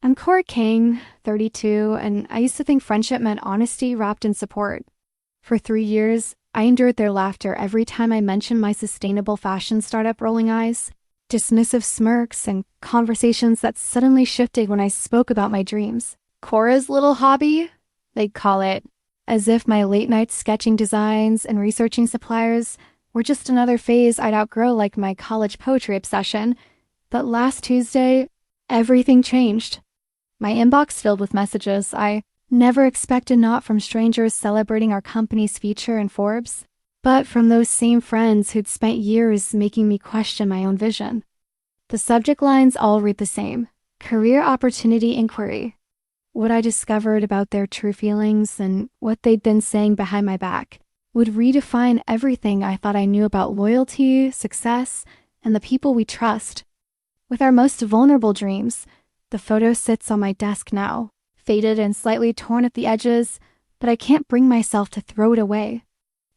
I'm Cora King, 32, and I used to think friendship meant honesty wrapped in support. For 3 years, I endured their laughter every time I mentioned my sustainable fashion startup rolling eyes, dismissive smirks, and conversations that suddenly shifted when I spoke about my dreams. Cora's little hobby? They'd call it, as if my late-night sketching designs and researching suppliers were just another phase I'd outgrow like my college poetry obsession. But last Tuesday, everything changed. My inbox filled with messages I never expected, not from strangers celebrating our company's feature in Forbes, but from those same friends who'd spent years making me question my own vision. The subject lines all read the same: career opportunity inquiry. What I discovered about their true feelings and what they'd been saying behind my back would redefine everything I thought I knew about loyalty, success, and the people we trust. With our most vulnerable dreams, the photo sits on my desk now, faded and slightly torn at the edges, but I can't bring myself to throw it away.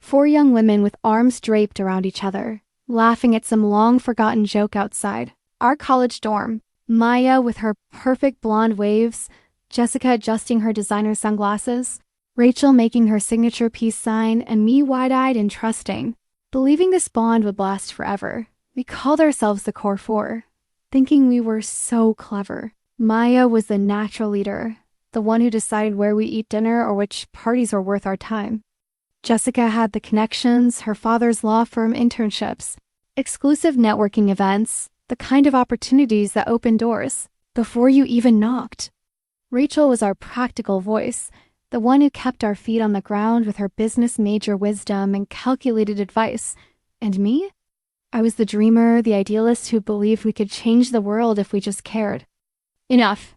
4 young women with arms draped around each other, laughing at some long-forgotten joke outside. Our college dorm, Maya with her perfect blonde waves, Jessica adjusting her designer sunglasses, Rachel making her signature peace sign, and me wide-eyed and trusting, believing this bond would last forever. We called ourselves the Core Four, thinking we were so clever. Maya was the natural leader, the one who decided where we eat dinner or which parties were worth our time. Jessica had the connections, her father's law firm internships, exclusive networking events, the kind of opportunities that open doors before you even knocked. Rachel was our practical voice, the one who kept our feet on the ground with her business major wisdom and calculated advice. And me? I was the dreamer, the idealist who believed we could change the world if we just cared. Enough.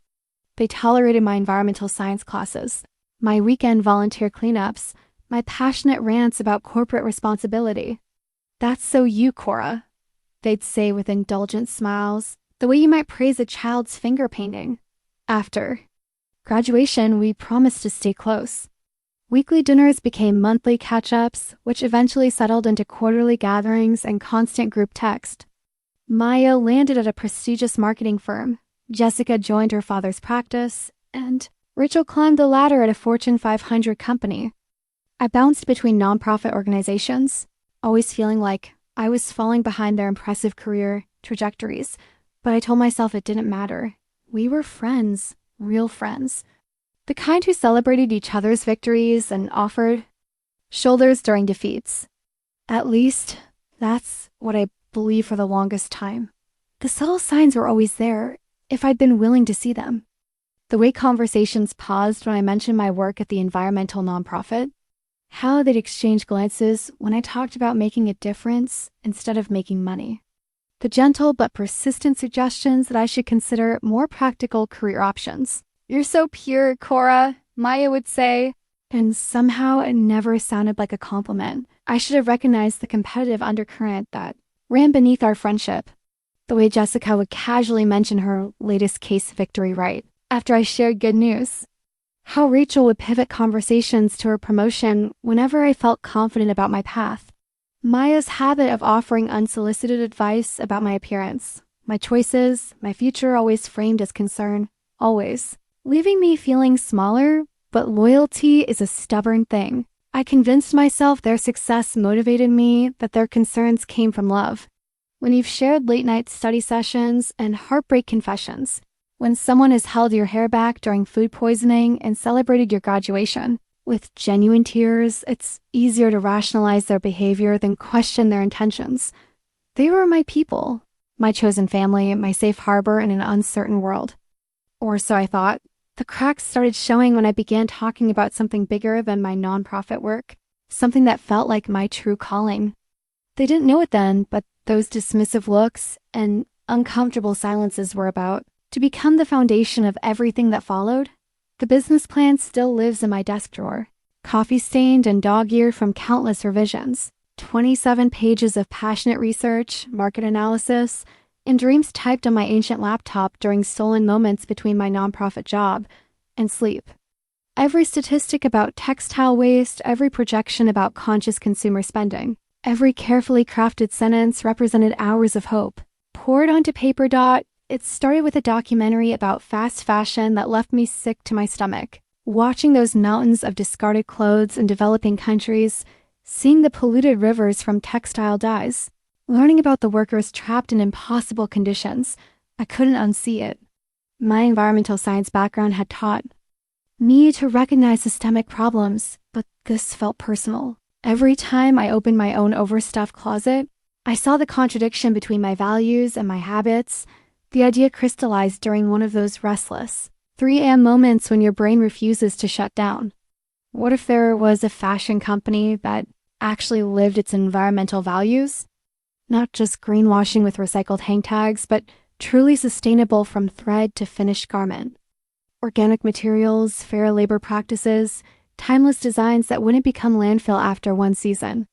They tolerated my environmental science classes, my weekend volunteer cleanups, my passionate rants about corporate responsibility. That's so you, Cora, they'd say with indulgent smiles, the way you might praise a child's finger painting. After graduation, we promised to stay close. Weekly dinners became monthly catch-ups, which eventually settled into quarterly gatherings and constant group text. Maya landed at a prestigious marketing firm, Jessica joined her father's practice, and Rachel climbed the ladder at a Fortune 500 company. I bounced between nonprofit organizations, always feeling like I was falling behind their impressive career trajectories, but I told myself it didn't matter. We were friends, real friends. The kind who celebrated each other's victories and offered shoulders during defeats. At least, that's what I believed for the longest time. The subtle signs were always there, if I'd been willing to see them. The way conversations paused when I mentioned my work at the environmental nonprofit, how they'd exchange glances when I talked about making a difference instead of making money. The gentle but persistent suggestions that I should consider more practical career options. "You're so pure, Cora," Maya would say, and somehow it never sounded like a compliment. I should have recognized the competitive undercurrent that ran beneath our friendship. The way Jessica would casually mention her latest case victory right after I shared good news. How Rachel would pivot conversations to her promotion whenever I felt confident about my path. Maya's habit of offering unsolicited advice about my appearance, my choices, my future always framed as concern, always, leaving me feeling smaller, but loyalty is a stubborn thing. I convinced myself their success motivated me, that their concerns came from love. When you've shared late-night study sessions and heartbreak confessions, when someone has held your hair back during food poisoning and celebrated your graduation with genuine tears, it's easier to rationalize their behavior than question their intentions. They were my people, my chosen family, my safe harbor in an uncertain world. Or so I thought. The cracks started showing when I began talking about something bigger than my nonprofit work, something that felt like my true calling. They didn't know it then, but those dismissive looks and uncomfortable silences were about to become the foundation of everything that followed. The business plan still lives in my desk drawer, coffee-stained and dog-eared from countless revisions, 27 pages of passionate research, market analysis, and dreams typed on my ancient laptop during stolen moments between my nonprofit job and sleep. Every statistic about textile waste, every projection about conscious consumer spending, every carefully crafted sentence represented hours of hope, poured onto paper dot It started with a documentary about fast fashion that left me sick to my stomach. Watching those mountains of discarded clothes in developing countries, seeing the polluted rivers from textile dyes, learning about the workers trapped in impossible conditions, I couldn't unsee it. My environmental science background had taught me to recognize systemic problems, but this felt personal. Every time I opened my own overstuffed closet, I saw the contradiction between my values and my habits. The idea crystallized during one of those restless 3 a.m. moments when your brain refuses to shut down. What if there was a fashion company that actually lived its environmental values? Not just greenwashing with recycled hang tags, but truly sustainable from thread to finished garment. Organic materials, fair labor practices, timeless designs that wouldn't become landfill after one season.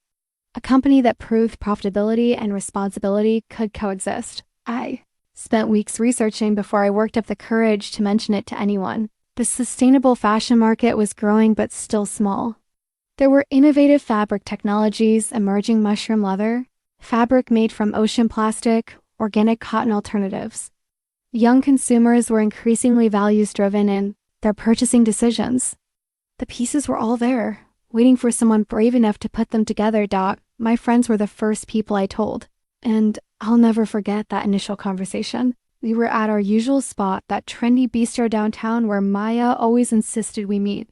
A company that proved profitability and responsibility could coexist. I spent weeks researching before I worked up the courage to mention it to anyone. The sustainable fashion market was growing but still small. There were innovative fabric technologies, emerging mushroom leather, fabric made from ocean plastic, organic cotton alternatives. Young consumers were increasingly values-driven in their purchasing decisions. The pieces were all there, waiting for someone brave enough to put them together. My friends were the first people I told, and I'll never forget that initial conversation. We were at our usual spot, that trendy bistro downtown where Maya always insisted we meet.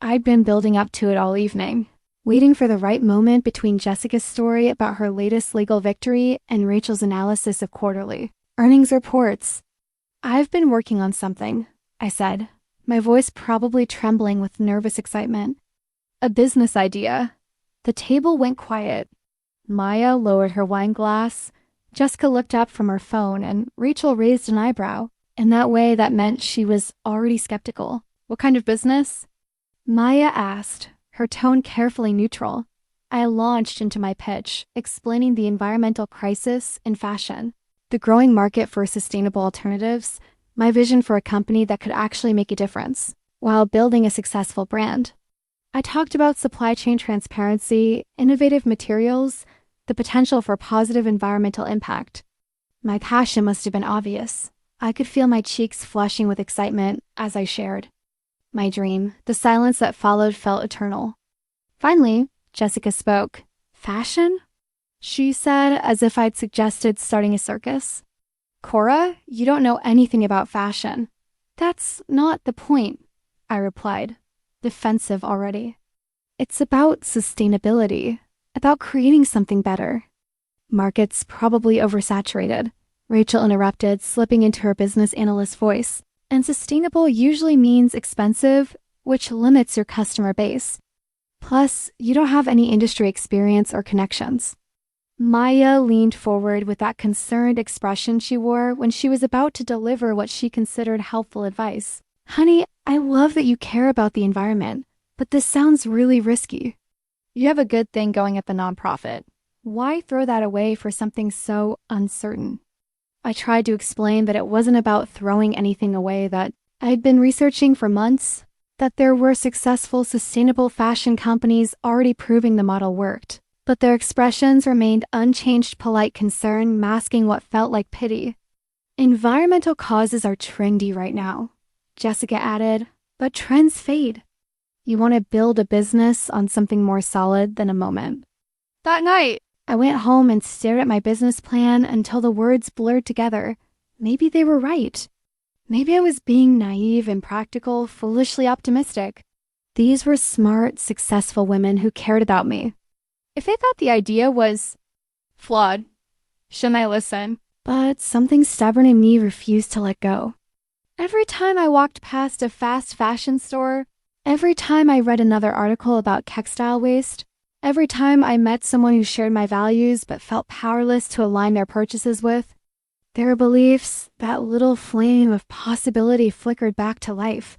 I'd been building up to it all evening, waiting for the right moment between Jessica's story about her latest legal victory and Rachel's analysis of quarterly earnings reports. "I've been working on something," I said, my voice probably trembling with nervous excitement. "A business idea." The table went quiet. Maya lowered her wine glass. Jessica looked up from her phone, and Rachel raised an eyebrow. In that way, that meant she was already skeptical. "What kind of business?" Maya asked, her tone carefully neutral. I launched into my pitch, explaining the environmental crisis in fashion, the growing market for sustainable alternatives, my vision for a company that could actually make a difference, while building a successful brand. I talked about supply chain transparency, innovative materials, the potential for positive environmental impact. My passion must have been obvious. I could feel my cheeks flushing with excitement as I shared. My dream, the silence that followed, felt eternal. Finally, Jessica spoke. "Fashion?" she said, as if I'd suggested starting a circus. "Cora, you don't know anything about fashion." "That's not the point," I replied, defensive already. "It's about sustainability, about creating something better." "Market's probably oversaturated," Rachel interrupted, slipping into her business analyst voice. "And sustainable usually means expensive, which limits your customer base. Plus, you don't have any industry experience or connections." Maya leaned forward with that concerned expression she wore when she was about to deliver what she considered helpful advice. "Honey, I love that you care about the environment, but this sounds really risky. You have a good thing going at the nonprofit. Why throw that away for something so uncertain?" I tried to explain that it wasn't about throwing anything away, that I'd been researching for months, that there were successful, sustainable fashion companies already proving the model worked. But their expressions remained unchanged, polite concern, masking what felt like pity. "Environmental causes are trendy right now," Jessica added, "but trends fade. You want to build a business on something more solid than a moment." That night, I went home and stared at my business plan until the words blurred together. Maybe they were right. Maybe I was being naive, impractical, foolishly optimistic. These were smart, successful women who cared about me. If they thought the idea was flawed, shouldn't I listen? But something stubborn in me refused to let go. Every time I walked past a fast fashion store, every time I read another article about textile waste, every time I met someone who shared my values but felt powerless to align their purchases with their beliefs, that little flame of possibility flickered back to life.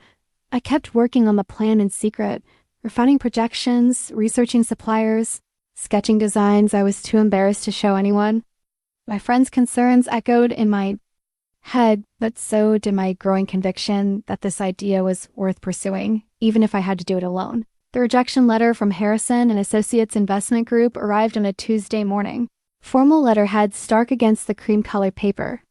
I kept working on the plan in secret, refining projections, researching suppliers, sketching designs I was too embarrassed to show anyone. My friends' concerns echoed in my head, but so did my growing conviction that this idea was worth pursuing, even if I had to do it alone. The rejection letter from Harrison and Associates Investment Group arrived on a Tuesday morning. Formal letterhead stark against the cream-colored paper.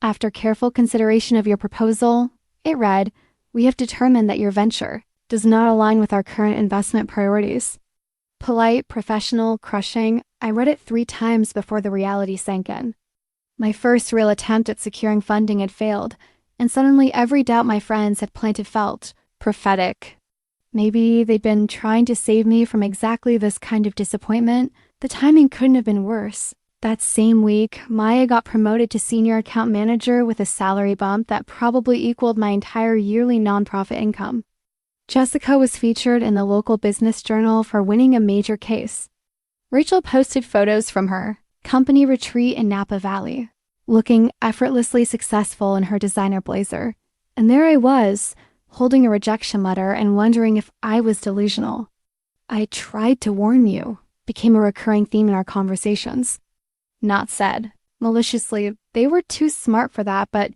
After careful consideration of your proposal, it read, "We have determined that your venture does not align with our current investment priorities." Polite, professional, crushing, I read it 3 times before the reality sank in. My first real attempt at securing funding had failed, and suddenly every doubt my friends had planted felt prophetic. Maybe they'd been trying to save me from exactly this kind of disappointment. The timing couldn't have been worse. That same week, Maya got promoted to senior account manager with a salary bump that probably equaled my entire yearly nonprofit income. Jessica was featured in the local business journal for winning a major case. Rachel posted photos from her company retreat in Napa Valley, looking effortlessly successful in her designer blazer. And there I was, holding a rejection letter and wondering if I was delusional. "I tried to warn you," became a recurring theme in our conversations. Not said maliciously, they were too smart for that, but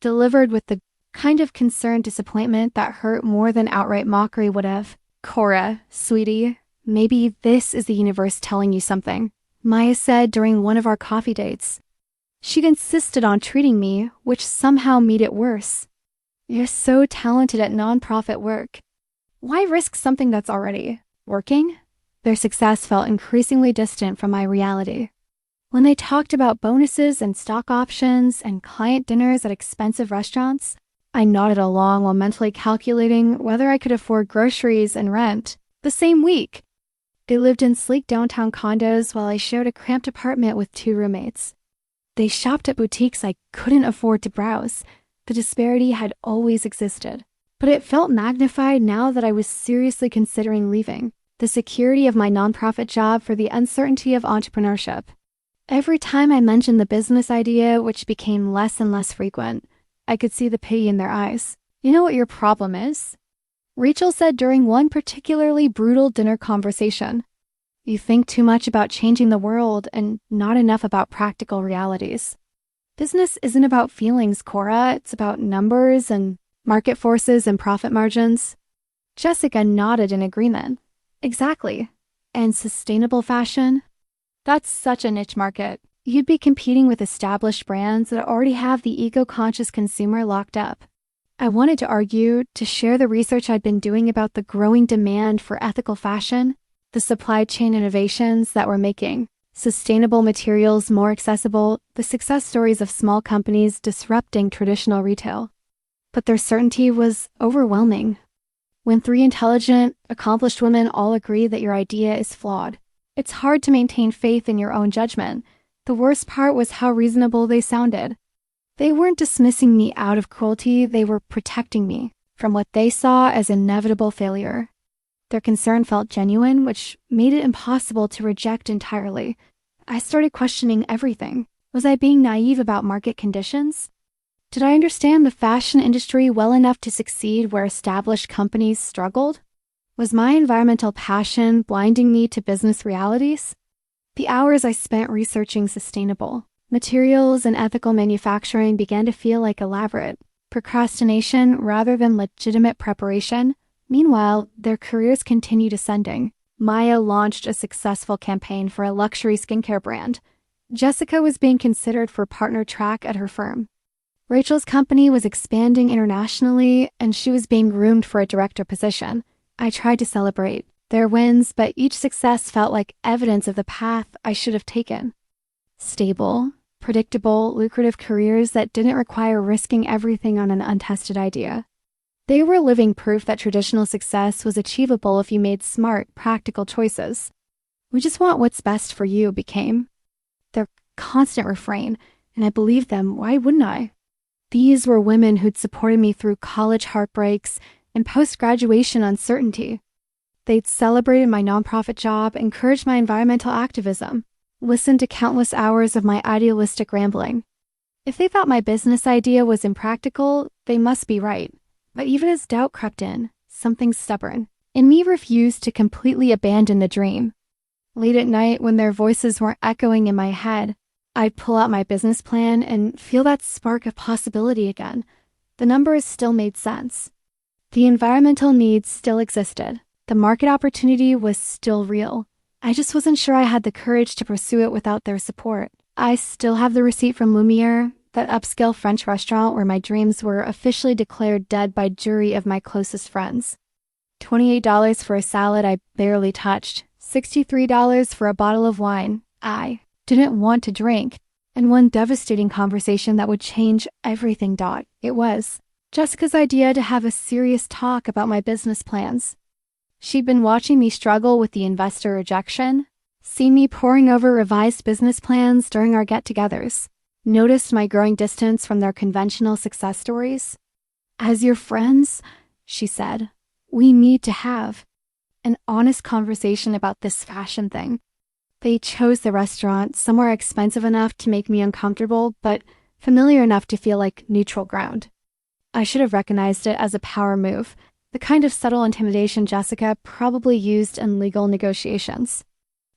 delivered with the kind of concerned disappointment that hurt more than outright mockery would have. "Cora, sweetie, maybe this is the universe telling you something," Maya said during one of our coffee dates. She'd insisted on treating me, which somehow made it worse. "You're so talented at nonprofit work. Why risk something that's already working?" Their success felt increasingly distant from my reality. When they talked about bonuses and stock options and client dinners at expensive restaurants, I nodded along while mentally calculating whether I could afford groceries and rent the same week. They lived in sleek downtown condos while I shared a cramped apartment with 2 roommates. They shopped at boutiques I couldn't afford to browse. The disparity had always existed, but it felt magnified now that I was seriously considering leaving the security of my nonprofit job for the uncertainty of entrepreneurship. Every time I mentioned the business idea, which became less and less frequent, I could see the pity in their eyes. "You know what your problem is?" Rachel said during one particularly brutal dinner conversation. "You think too much about changing the world and not enough about practical realities. Business isn't about feelings, Cora. It's about numbers and market forces and profit margins." Jessica nodded in agreement. "Exactly. And sustainable fashion? That's such a niche market. You'd be competing with established brands that already have the eco-conscious consumer locked up." I wanted to argue, to share the research I'd been doing about the growing demand for ethical fashion, the supply chain innovations that were making sustainable materials more accessible, the success stories of small companies disrupting traditional retail. But their certainty was overwhelming. When 3 intelligent, accomplished women all agree that your idea is flawed, it's hard to maintain faith in your own judgment. The worst part was how reasonable they sounded. They weren't dismissing me out of cruelty, they were protecting me from what they saw as inevitable failure. Their concern felt genuine, which made it impossible to reject entirely. I started questioning everything. Was I being naive about market conditions? Did I understand the fashion industry well enough to succeed where established companies struggled? Was my environmental passion blinding me to business realities? The hours I spent researching sustainable materials and ethical manufacturing began to feel like elaborate procrastination rather than legitimate preparation. Meanwhile, their careers continued ascending. Maya launched a successful campaign for a luxury skincare brand. Jessica was being considered for partner track at her firm. Rachel's company was expanding internationally, and she was being groomed for a director position. I tried to celebrate their wins, but each success felt like evidence of the path I should have taken. Stable, predictable, lucrative careers that didn't require risking everything on an untested idea. They were living proof that traditional success was achievable if you made smart, practical choices. "We just want what's best for you," became their constant refrain, and I believed them. Why wouldn't I? These were women who'd supported me through college heartbreaks and post-graduation uncertainty. They'd celebrated my nonprofit job, encouraged my environmental activism, listened to countless hours of my idealistic rambling. If they thought my business idea was impractical, they must be right. But even as doubt crept in, something stubborn in me refused to completely abandon the dream. Late at night, when their voices weren't echoing in my head, I'd pull out my business plan and feel that spark of possibility again. The numbers still made sense. The environmental needs still existed. The market opportunity was still real. I just wasn't sure I had the courage to pursue it without their support. I still have the receipt from Lumiere, that upscale French restaurant where my dreams were officially declared dead by jury of my closest friends. $28 for a salad I barely touched, $63 for a bottle of wine I didn't want to drink, and one devastating conversation that would change everything. It was Jessica's idea to have a serious talk about my business plans. She'd been watching me struggle with the investor rejection, seen me poring over revised business plans during our get-togethers, noticed my growing distance from their conventional success stories. As your friends, she said, we need to have an honest conversation about this fashion thing. They chose the restaurant, somewhere expensive enough to make me uncomfortable, but familiar enough to feel like neutral ground. I should have recognized it as a power move, the kind of subtle intimidation Jessica probably used in legal negotiations.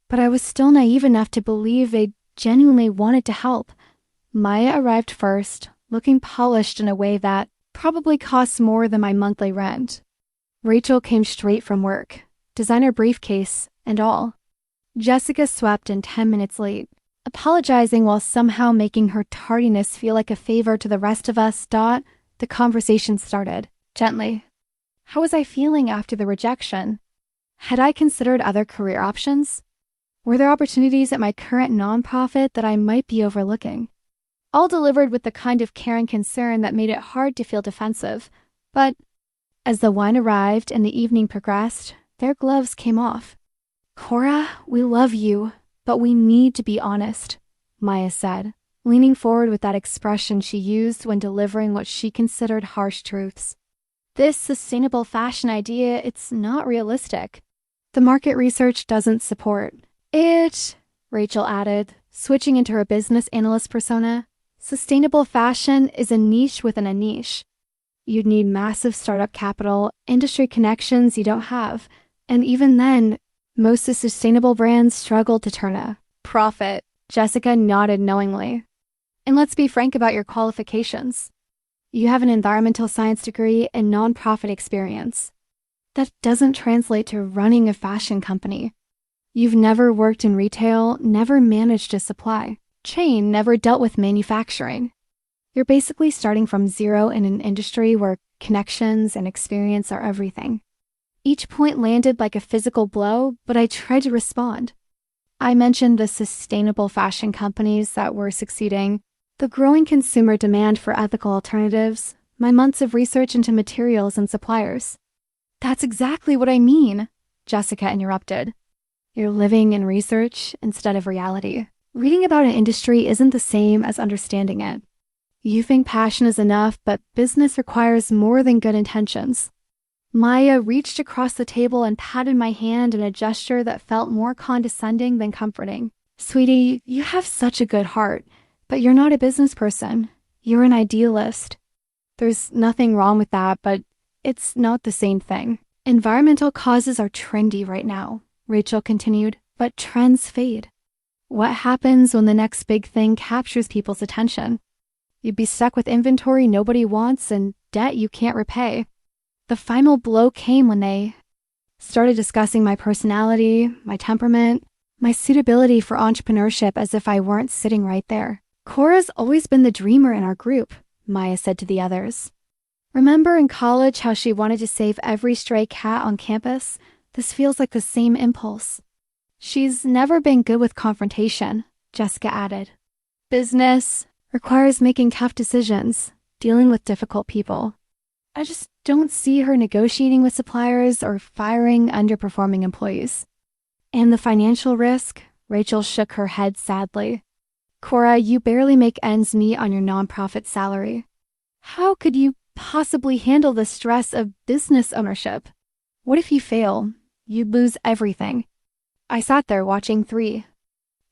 But I was still naive enough to believe they genuinely wanted to help. Maya arrived first, looking polished in a way that probably cost more than my monthly rent. Rachel came straight from work, designer briefcase and all. Jessica swept in 10 minutes late, apologizing while somehow making her tardiness feel like a favor to the rest of us. The conversation started, gently. How was I feeling after the rejection? Had I considered other career options? Were there opportunities at my current nonprofit that I might be overlooking? All delivered with the kind of care and concern that made it hard to feel defensive. But as the wine arrived and the evening progressed, their gloves came off. Cora, we love you, but we need to be honest, Maya said, leaning forward with that expression she used when delivering what she considered harsh truths. This sustainable fashion idea, it's not realistic. The market research doesn't support it, Rachel added, switching into her business analyst persona. Sustainable fashion is a niche within a niche. You'd need massive startup capital, industry connections you don't have, and even then, most of sustainable brands struggle to turn a profit. Jessica nodded knowingly. And let's be frank about your qualifications. You have an environmental science degree and nonprofit experience. That doesn't translate to running a fashion company. You've never worked in retail, never managed a supply chain, never dealt with manufacturing. You're basically starting from zero in an industry where connections and experience are everything. Each point landed like a physical blow, but I tried to respond. I mentioned the sustainable fashion companies that were succeeding, the growing consumer demand for ethical alternatives, my months of research into materials and suppliers. That's exactly what I mean, Jessica interrupted. You're living in research instead of reality. Reading about an industry isn't the same as understanding it. You think passion is enough, but business requires more than good intentions. Maya reached across the table and patted my hand in a gesture that felt more condescending than comforting. Sweetie, you have such a good heart, but you're not a business person. You're an idealist. There's nothing wrong with that, but it's not the same thing. Environmental causes are trendy right now, Rachel continued, but trends fade. What happens when the next big thing captures people's attention? You'd be stuck with inventory nobody wants and debt you can't repay. The final blow came when they started discussing my personality, my temperament, my suitability for entrepreneurship as if I weren't sitting right there. Cora's always been the dreamer in our group, Maya said to the others. Remember in college how she wanted to save every stray cat on campus? This feels like the same impulse. She's never been good with confrontation, Jessica added. Business requires making tough decisions, dealing with difficult people. I just don't see her negotiating with suppliers or firing underperforming employees. And the financial risk? Rachel shook her head sadly. Cora, you barely make ends meet on your nonprofit salary. How could you possibly handle the stress of business ownership? What if you fail? You'd lose everything. I sat there watching 3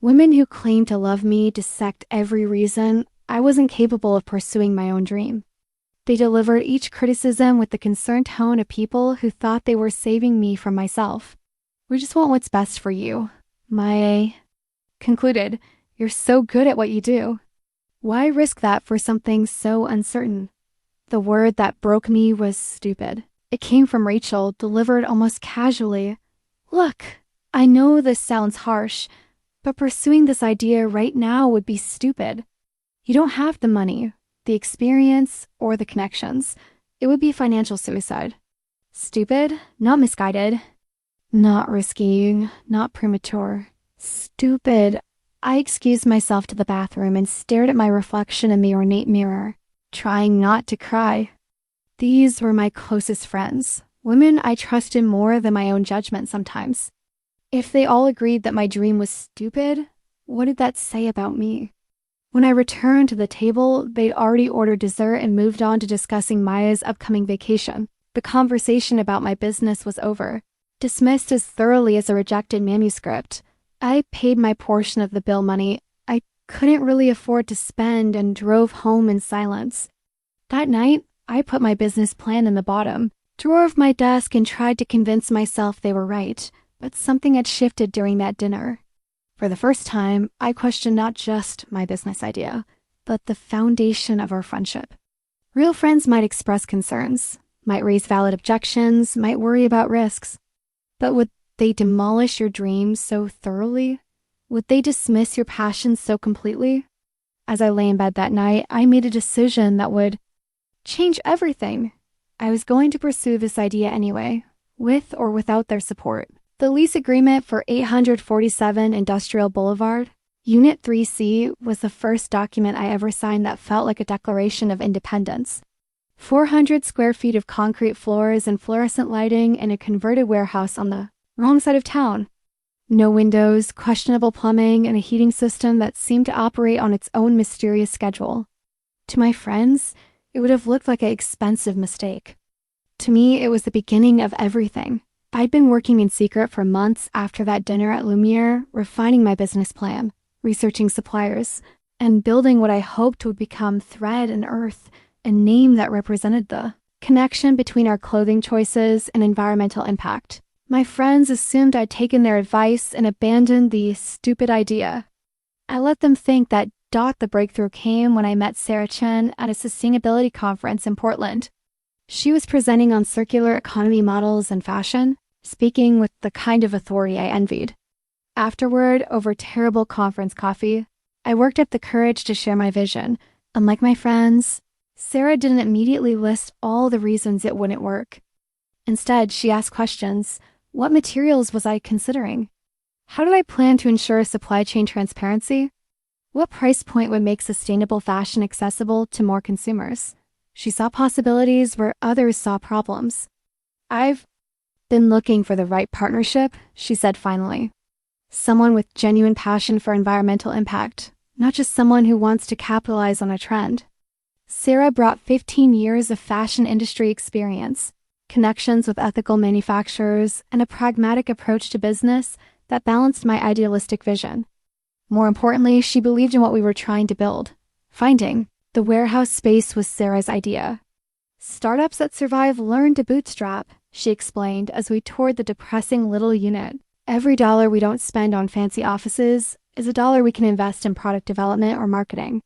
women who claimed to love me dissect every reason I wasn't capable of pursuing my own dream. They delivered each criticism with the concerned tone of people who thought they were saving me from myself. We just want what's best for you, Maya concluded. You're so good at what you do. Why risk that for something so uncertain? The word that broke me was stupid. It came from Rachel, delivered almost casually. Look, I know this sounds harsh, but pursuing this idea right now would be stupid. You don't have the money, the experience, or the connections. It would be financial suicide. Stupid, not misguided, not risky, not premature. Stupid. I excused myself to the bathroom and stared at my reflection in the ornate mirror, trying not to cry. These were my closest friends, women I trusted more than my own judgment sometimes. If they all agreed that my dream was stupid, what did that say about me? When I returned to the table, they'd already ordered dessert and moved on to discussing Maya's upcoming vacation. The conversation about my business was over, dismissed as thoroughly as a rejected manuscript. I paid my portion of the bill money I couldn't really afford to spend and drove home in silence. That night, I put my business plan in the bottom drawer of my desk and tried to convince myself they were right, but something had shifted during that dinner. For the first time, I questioned not just my business idea, but the foundation of our friendship. Real friends might express concerns, might raise valid objections, might worry about risks. But would they demolish your dreams so thoroughly? Would they dismiss your passions so completely? As I lay in bed that night, I made a decision that would change everything. I was going to pursue this idea anyway, with or without their support. The lease agreement for 847 Industrial Boulevard, Unit 3C, was the first document I ever signed that felt like a declaration of independence. 400 square feet of concrete floors and fluorescent lighting in a converted warehouse on the wrong side of town. No windows, questionable plumbing, and a heating system that seemed to operate on its own mysterious schedule. To my friends, it would have looked like an expensive mistake. To me, it was the beginning of everything. I'd been working in secret for months after that dinner at Lumiere, refining my business plan, researching suppliers, and building what I hoped would become Thread and Earth, a name that represented the connection between our clothing choices and environmental impact. My friends assumed I'd taken their advice and abandoned the stupid idea. I let them think that the breakthrough came when I met Sarah Chen at a sustainability conference in Portland. She was presenting on circular economy models and fashion, speaking with the kind of authority I envied. Afterward, over terrible conference coffee, I worked up the courage to share my vision. Unlike my friends, Sarah didn't immediately list all the reasons it wouldn't work. Instead, she asked questions. What materials was I considering? How did I plan to ensure supply chain transparency? What price point would make sustainable fashion accessible to more consumers? She saw possibilities where others saw problems. I've been looking for the right partnership, she said finally. Someone with genuine passion for environmental impact, not just someone who wants to capitalize on a trend. Sarah brought 15 years of fashion industry experience, connections with ethical manufacturers, and a pragmatic approach to business that balanced my idealistic vision. More importantly, she believed in what we were trying to build. Finding the warehouse space was Sarah's idea. Startups that survive learn to bootstrap, she explained as we toured the depressing little unit. Every dollar we don't spend on fancy offices is a dollar we can invest in product development or marketing.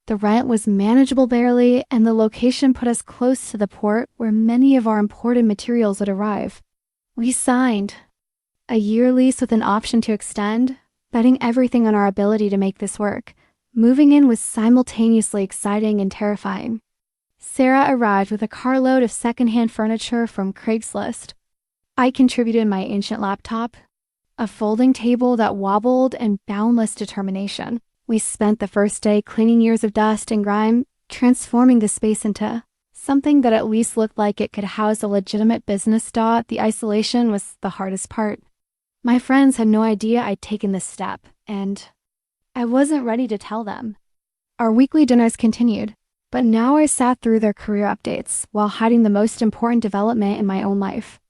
The rent was manageable barely, and the location put us close to the port where many of our imported materials would arrive. We signed a year lease with an option to extend, betting everything on our ability to make this work. Moving in was simultaneously exciting and terrifying. Sarah arrived with a carload of secondhand furniture from Craigslist. I contributed my ancient laptop, a folding table that wobbled, and boundless determination. We spent the first day cleaning years of dust and grime, transforming the space into something that at least looked like it could house a legitimate business. The isolation was the hardest part. My friends had no idea I'd taken this step, and I wasn't ready to tell them. Our weekly dinners continued, but now I sat through their career updates while hiding the most important development in my own life.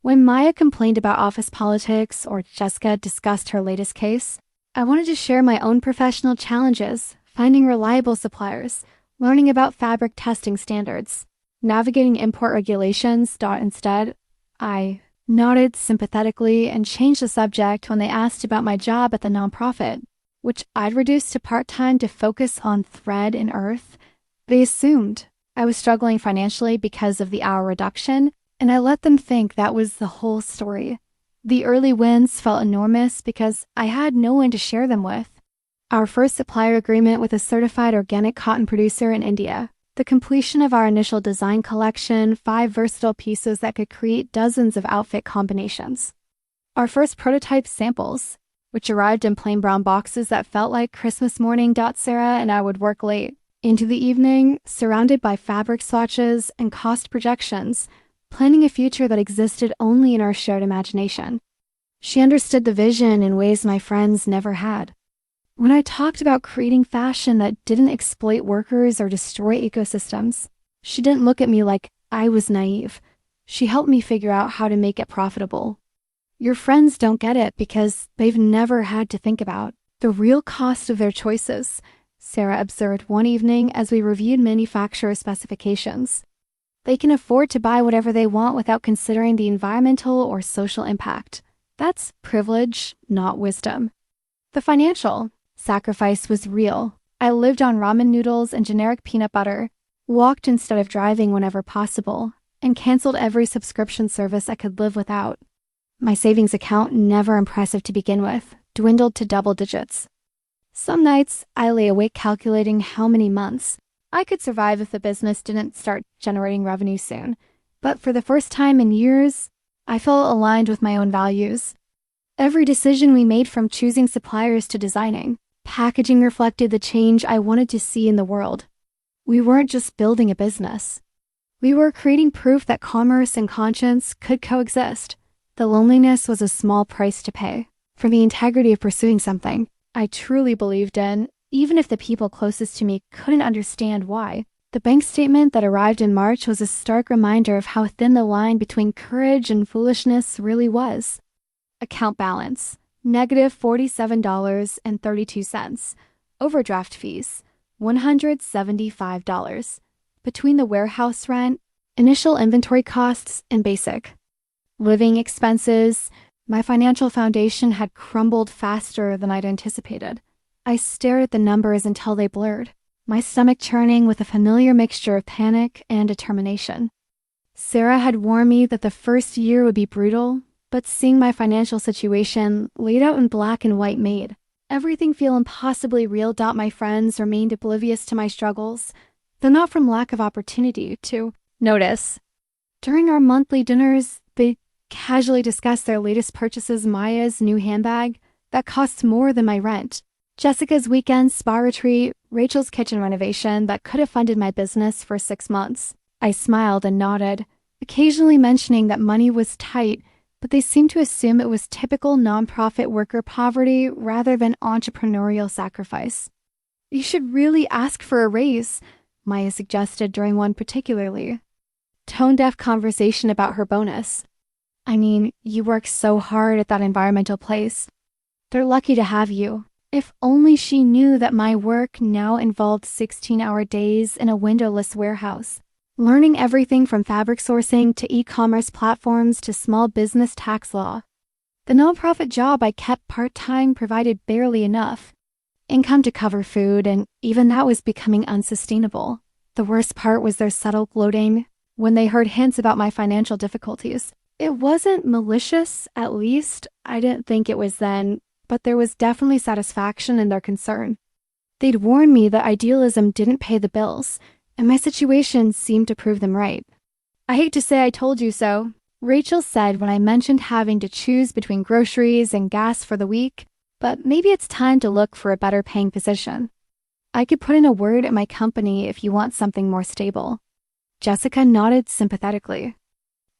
When Maya complained about office politics or Jessica discussed her latest case, I wanted to share my own professional challenges, finding reliable suppliers, learning about fabric testing standards, navigating import regulations. Instead, I nodded sympathetically and changed the subject when they asked about my job at the nonprofit, which I'd reduced to part-time to focus on Thread and Earth. They assumed I was struggling financially because of the hour reduction, and I let them think that was the whole story. The early wins felt enormous because I had no one to share them with. Our first supplier agreement with a certified organic cotton producer in India. The completion of our initial design collection, 5 versatile pieces that could create dozens of outfit combinations. Our first prototype samples, which arrived in plain brown boxes that felt like Christmas morning. Sarah and I would work late into the evening, surrounded by fabric swatches and cost projections, planning a future that existed only in our shared imagination. She understood the vision in ways my friends never had. When I talked about creating fashion that didn't exploit workers or destroy ecosystems, she didn't look at me like I was naive. She helped me figure out how to make it profitable. Your friends don't get it because they've never had to think about the real cost of their choices, Sarah observed one evening as we reviewed manufacturer specifications. They can afford to buy whatever they want without considering the environmental or social impact. That's privilege, not wisdom. The financial sacrifice was real. I lived on ramen noodles and generic peanut butter, walked instead of driving whenever possible, and canceled every subscription service I could live without. My savings account, never impressive to begin with, dwindled to double digits. Some nights, I lay awake calculating how many months I could survive if the business didn't start generating revenue soon. But for the first time in years, I felt aligned with my own values. Every decision we made, from choosing suppliers to designing packaging, reflected the change I wanted to see in the world. We weren't just building a business. We were creating proof that commerce and conscience could coexist. The loneliness was a small price to pay for the integrity of pursuing something I truly believed in, even if the people closest to me couldn't understand why. The bank statement that arrived in March was a stark reminder of how thin the line between courage and foolishness really was. Account balance, negative $47.32. Overdraft fees, $175. Between the warehouse rent, initial inventory costs, and basic living expenses, my financial foundation had crumbled faster than I'd anticipated. I stared at the numbers until they blurred, my stomach churning with a familiar mixture of panic and determination. Sarah had warned me that the first year would be brutal, but seeing my financial situation laid out in black and white made everything feel impossibly real. My friends remained oblivious to my struggles, though not from lack of opportunity to notice. During our monthly dinners, they casually discussed their latest purchases, Maya's new handbag that costs more than my rent, Jessica's weekend spa retreat, Rachel's kitchen renovation that could have funded my business for 6 months. I smiled and nodded, occasionally mentioning that money was tight, but they seemed to assume it was typical nonprofit worker poverty rather than entrepreneurial sacrifice. You should really ask for a raise, Maya suggested during one particularly tone-deaf conversation about her bonus. I mean, you work so hard at that environmental place. They're lucky to have you. If only she knew that my work now involved 16-hour days in a windowless warehouse, learning everything from fabric sourcing to e-commerce platforms to small business tax law. The nonprofit job I kept part-time provided barely enough income to cover food, and even that was becoming unsustainable. The worst part was their subtle gloating when they heard hints about my financial difficulties. It wasn't malicious, at least. I didn't think it was then, but there was definitely satisfaction in their concern. They'd warned me that idealism didn't pay the bills, and my situation seemed to prove them right. I hate to say I told you so, Rachel said when I mentioned having to choose between groceries and gas for the week, but maybe it's time to look for a better paying position. I could put in a word at my company if you want something more stable. Jessica nodded sympathetically.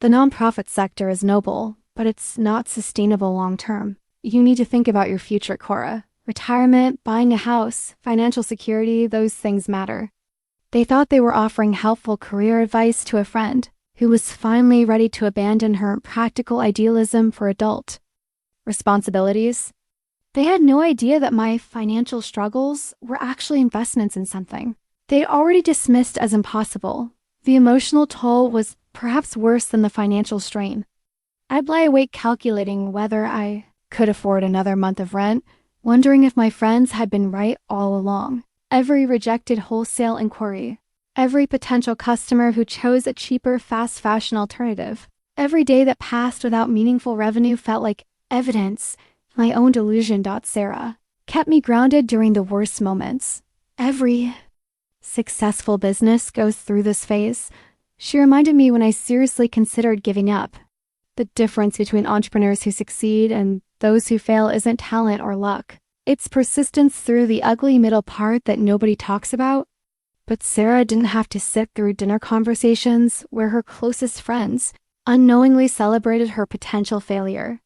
The nonprofit sector is noble, but it's not sustainable long term. You need to think about your future, Cora. Retirement, buying a house, financial security, those things matter. They thought they were offering helpful career advice to a friend who was finally ready to abandon her practical idealism for adult responsibilities. They had no idea that my financial struggles were actually investments in something they'd already dismissed as impossible. The emotional toll was perhaps worse than the financial strain. I'd lie awake calculating whether I could afford another month of rent, wondering if my friends had been right all along. Every rejected wholesale inquiry, every potential customer who chose a cheaper fast fashion alternative, every day that passed without meaningful revenue felt like evidence my own delusion. Sarah kept me grounded during the worst moments. Every successful business goes through this phase. She reminded me when I seriously considered giving up. The difference between entrepreneurs who succeed and those who fail isn't talent or luck. It's persistence through the ugly middle part that nobody talks about. But Sarah didn't have to sit through dinner conversations where her closest friends unknowingly celebrated her potential failure.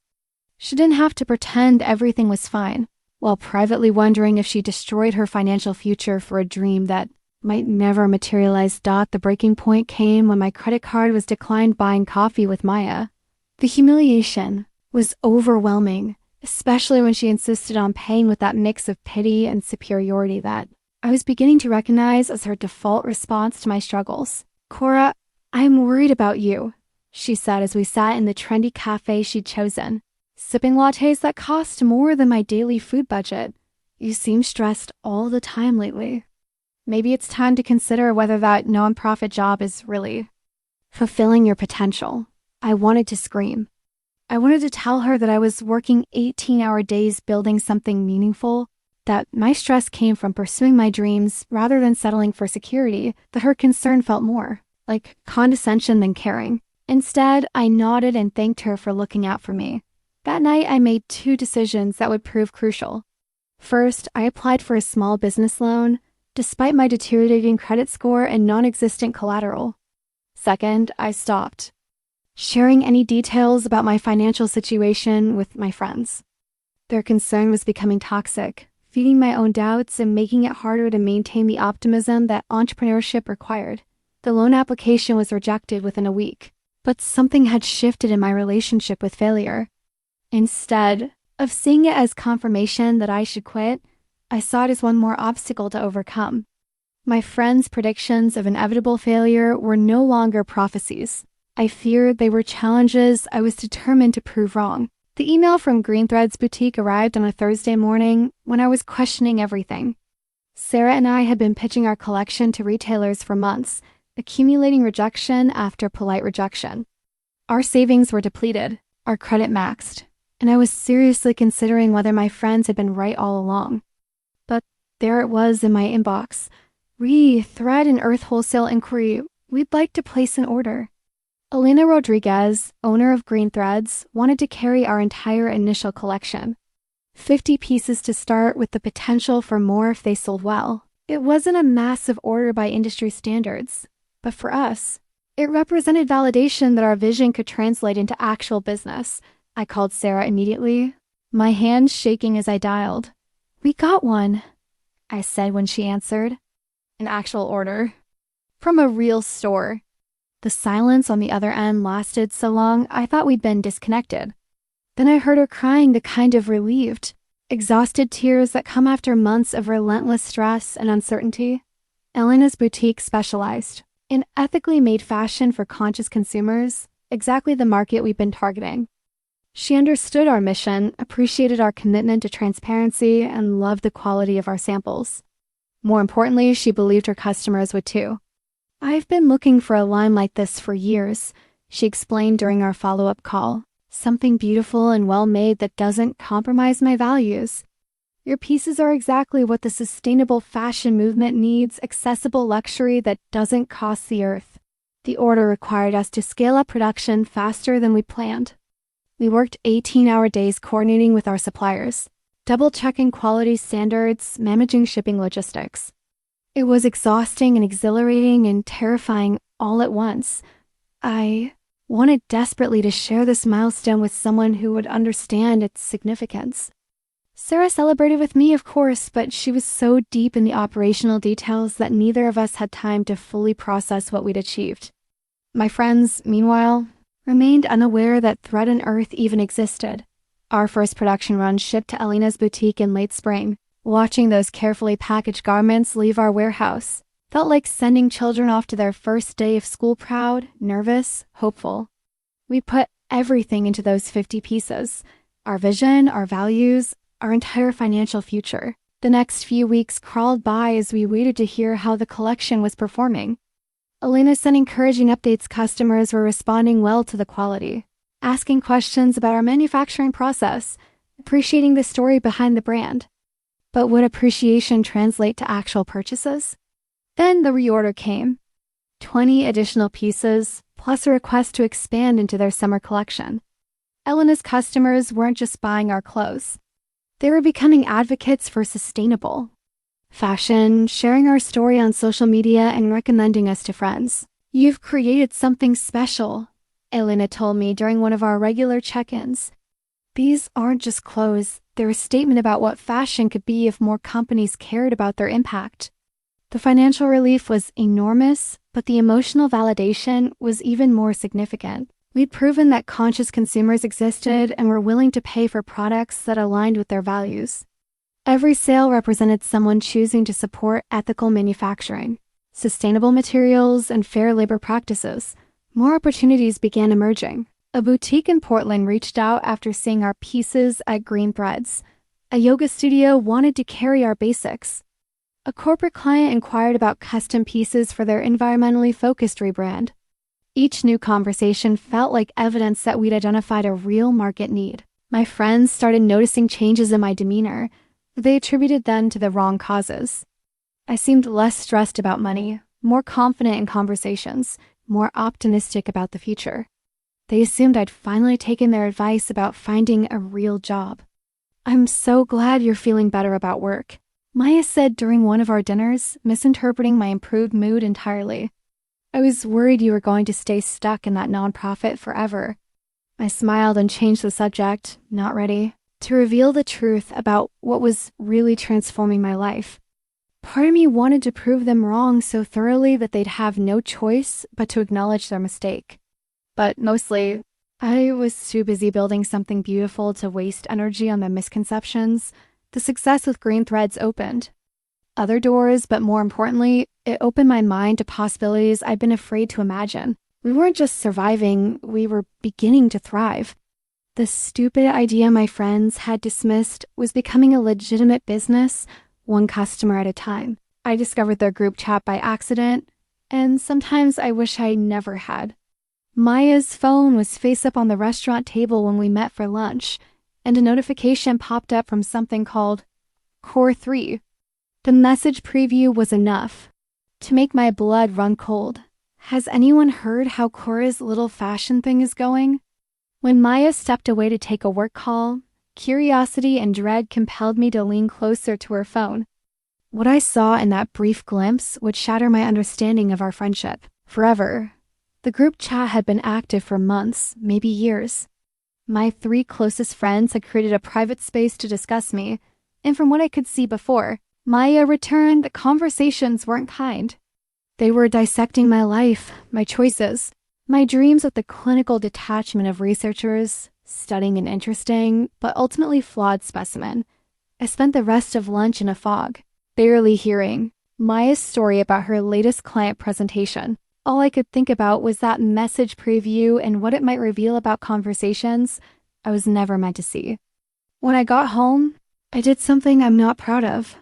She didn't have to pretend everything was fine, while privately wondering if she destroyed her financial future for a dream that might never materialize. The breaking point came when my credit card was declined buying coffee with Maya. The humiliation was overwhelming, especially when she insisted on paying with that mix of pity and superiority that I was beginning to recognize as her default response to my struggles. "Cora, I'm worried about you," she said as we sat in the trendy cafe she'd chosen, sipping lattes that cost more than my daily food budget. "You seem stressed all the time lately. Maybe it's time to consider whether that nonprofit job is really fulfilling your potential." I wanted to scream. I wanted to tell her that I was working 18-hour days building something meaningful, that my stress came from pursuing my dreams rather than settling for security, that her concern felt more like condescension than caring. Instead, I nodded and thanked her for looking out for me. That night, I made 2 decisions that would prove crucial. First, I applied for a small business loan, despite my deteriorating credit score and non-existent collateral. Second, I stopped sharing any details about my financial situation with my friends. Their concern was becoming toxic, feeding my own doubts and making it harder to maintain the optimism that entrepreneurship required. The loan application was rejected within a week, but something had shifted in my relationship with failure. Instead of seeing it as confirmation that I should quit, I saw it as one more obstacle to overcome. My friends' predictions of inevitable failure were no longer prophecies. I feared they were challenges I was determined to prove wrong. The email from Green Threads Boutique arrived on a Thursday morning when I was questioning everything. Sarah and I had been pitching our collection to retailers for months, accumulating rejection after polite rejection. Our savings were depleted, our credit maxed, and I was seriously considering whether my friends had been right all along. But there it was in my inbox. Thread and Earth Wholesale inquiry. We'd like to place an order. Elena Rodriguez, owner of Green Threads, wanted to carry our entire initial collection. 50 pieces to start with the potential for more if they sold well. It wasn't a massive order by industry standards, but for us, it represented validation that our vision could translate into actual business. I called Sarah immediately, my hands shaking as I dialed. "We got one," I said when she answered. "An actual order? From a real store?" The silence on the other end lasted so long I thought we'd been disconnected. Then I heard her crying the kind of relieved, exhausted tears that come after months of relentless stress and uncertainty. Elena's boutique specialized in ethically made fashion for conscious consumers, exactly the market we've been targeting. She understood our mission, appreciated our commitment to transparency, and loved the quality of our samples. More importantly, she believed her customers would too. "I've been looking for a line like this for years," she explained during our follow-up call. "Something beautiful and well-made that doesn't compromise my values. Your pieces are exactly what the sustainable fashion movement needs, accessible luxury that doesn't cost the earth." The order required us to scale up production faster than we planned. We worked 18-hour days coordinating with our suppliers, double-checking quality standards, managing shipping logistics. It was exhausting and exhilarating and terrifying all at once. I wanted desperately to share this milestone with someone who would understand its significance. Sarah celebrated with me, of course, but she was so deep in the operational details that neither of us had time to fully process what we'd achieved. My friends, meanwhile, remained unaware that Thread and Earth even existed. Our first production run shipped to Elena's boutique in late spring. Watching those carefully packaged garments leave our warehouse felt like sending children off to their first day of school proud, nervous, hopeful. We put everything into those 50 pieces. Our vision, our values, our entire financial future. The next few weeks crawled by as we waited to hear how the collection was performing. Elena sent encouraging updates. Customers were responding well to the quality, asking questions about our manufacturing process, appreciating the story behind the brand. But would appreciation translate to actual purchases? Then the reorder came. 20 additional pieces, plus a request to expand into their summer collection. Elena's customers weren't just buying our clothes. They were becoming advocates for sustainable fashion, sharing our story on social media and recommending us to friends. "You've created something special," Elena told me during one of our regular check-ins. "These aren't just clothes, they're a statement about what fashion could be if more companies cared about their impact." The financial relief was enormous, but the emotional validation was even more significant. We'd proven that conscious consumers existed and were willing to pay for products that aligned with their values. Every sale represented someone choosing to support ethical manufacturing, sustainable materials, and fair labor practices. More opportunities began emerging. A boutique in Portland reached out after seeing our pieces at Green Threads. A yoga studio wanted to carry our basics. A corporate client inquired about custom pieces for their environmentally focused rebrand. Each new conversation felt like evidence that we'd identified a real market need. My friends started noticing changes in my demeanor. They attributed them to the wrong causes. I seemed less stressed about money, more confident in conversations, more optimistic about the future. They assumed I'd finally taken their advice about finding a real job. "I'm so glad you're feeling better about work," Maya said during one of our dinners, misinterpreting my improved mood entirely. "I was worried you were going to stay stuck in that nonprofit forever." I smiled and changed the subject, not ready, to reveal the truth about what was really transforming my life. Part of me wanted to prove them wrong so thoroughly that they'd have no choice but to acknowledge their mistake. But mostly, I was too busy building something beautiful to waste energy on the misconceptions. The success with Green Threads opened other doors, but more importantly, it opened my mind to possibilities I'd been afraid to imagine. We weren't just surviving, we were beginning to thrive. The stupid idea my friends had dismissed was becoming a legitimate business, one customer at a time. I discovered their group chat by accident, and sometimes I wish I never had. Maya's phone was face up on the restaurant table when we met for lunch, and a notification popped up from something called Core 3. The message preview was enough to make my blood run cold. "Has anyone heard how Cora's little fashion thing is going?" When Maya stepped away to take a work call, curiosity and dread compelled me to lean closer to her phone. What I saw in that brief glimpse would shatter my understanding of our friendship forever. The group chat had been active for months, maybe years. My 3 closest friends had created a private space to discuss me, and from what I could see before, Maya returned, the conversations weren't kind. They were dissecting my life, my choices, my dreams with the clinical detachment of researchers, studying an interesting, but ultimately flawed specimen. I spent the rest of lunch in a fog, barely hearing Maya's story about her latest client presentation. All I could think about was that message preview and what it might reveal about conversations I was never meant to see. When I got home, I did something I'm not proud of.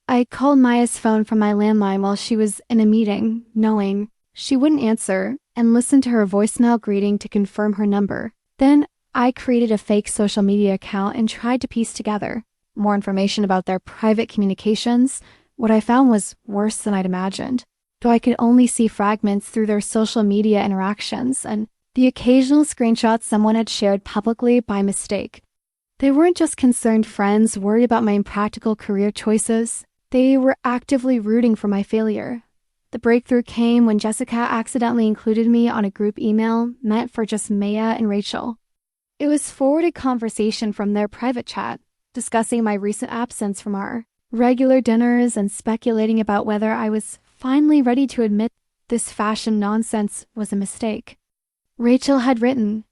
I called Maya's phone from my landline while she was in a meeting, knowing she wouldn't answer, and listened to her voicemail greeting to confirm her number. Then I created a fake social media account and tried to piece together more information about their private communications. What I found was worse than I'd imagined, though I could only see fragments through their social media interactions and the occasional screenshots someone had shared publicly by mistake. They weren't just concerned friends worried about my impractical career choices. They were actively rooting for my failure. The breakthrough came when Jessica accidentally included me on a group email meant for just Maya and Rachel. It was forwarded conversation from their private chat, discussing my recent absence from our regular dinners and speculating about whether I was finally ready to admit this fashion nonsense was a mistake. Rachel had written,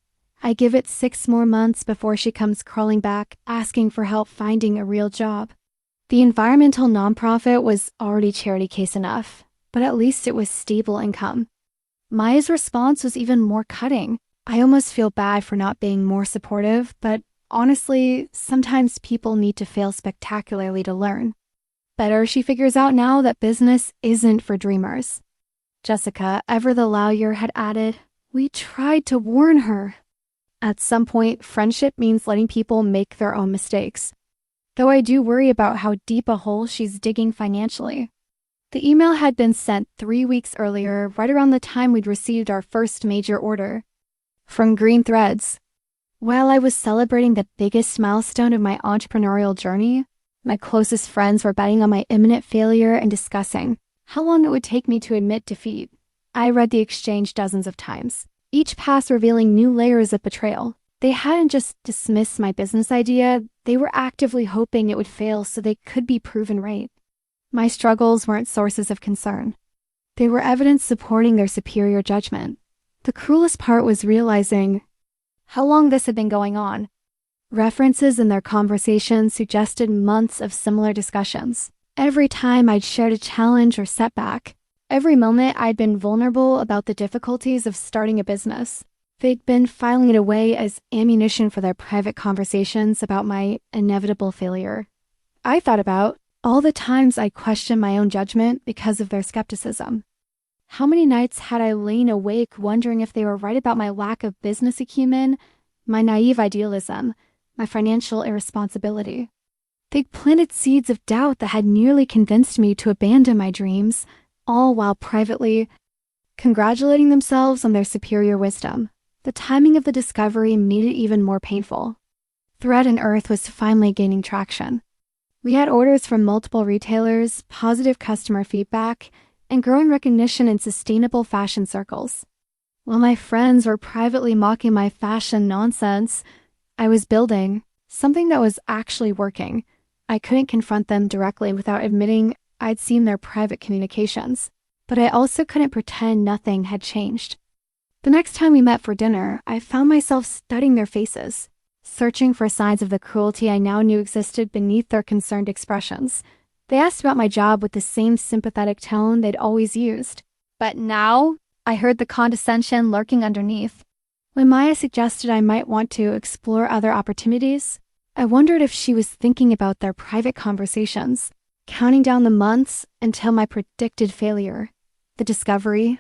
"I give it 6 more months before she comes crawling back, asking for help finding a real job." The environmental nonprofit was already charity case enough, but at least it was stable income. Maya's response was even more cutting. I almost feel bad for not being more supportive, but honestly, sometimes people need to fail spectacularly to learn. Better she figures out now that business isn't for dreamers. Jessica, ever the lawyer, had added, "We tried to warn her." At some point, friendship means letting people make their own mistakes. though I do worry about how deep a hole she's digging financially. The email had been sent 3 weeks earlier, right around the time we'd received our first major order. From Green Threads. While I was celebrating the biggest milestone of my entrepreneurial journey, my closest friends were betting on my imminent failure and discussing how long it would take me to admit defeat. I read the exchange dozens of times, each pass revealing new layers of betrayal. They hadn't just dismissed my business idea, they were actively hoping it would fail so they could be proven right. My struggles weren't sources of concern. They were evidence supporting their superior judgment. The cruelest part was realizing how long this had been going on. References in their conversations suggested months of similar discussions. Every time I'd shared a challenge or setback, every moment I'd been vulnerable about the difficulties of starting a business, they'd been filing it away as ammunition for their private conversations about my inevitable failure. I thought about all the times I questioned my own judgment because of their skepticism. How many nights had I lain awake wondering if they were right about my lack of business acumen, my naive idealism, my financial irresponsibility? They'd planted seeds of doubt that had nearly convinced me to abandon my dreams, all while privately congratulating themselves on their superior wisdom. The timing of the discovery made it even more painful. Thread and Earth was finally gaining traction. We had orders from multiple retailers, positive customer feedback, and growing recognition in sustainable fashion circles. While my friends were privately mocking my fashion nonsense, I was building something that was actually working. I couldn't confront them directly without admitting I'd seen their private communications, but I also couldn't pretend nothing had changed. The next time we met for dinner, I found myself studying their faces, searching for signs of the cruelty I now knew existed beneath their concerned expressions. They asked about my job with the same sympathetic tone they'd always used. But now, I heard the condescension lurking underneath. When Maya suggested I might want to explore other opportunities, I wondered if she was thinking about their private conversations, counting down the months until my predicted failure. The discovery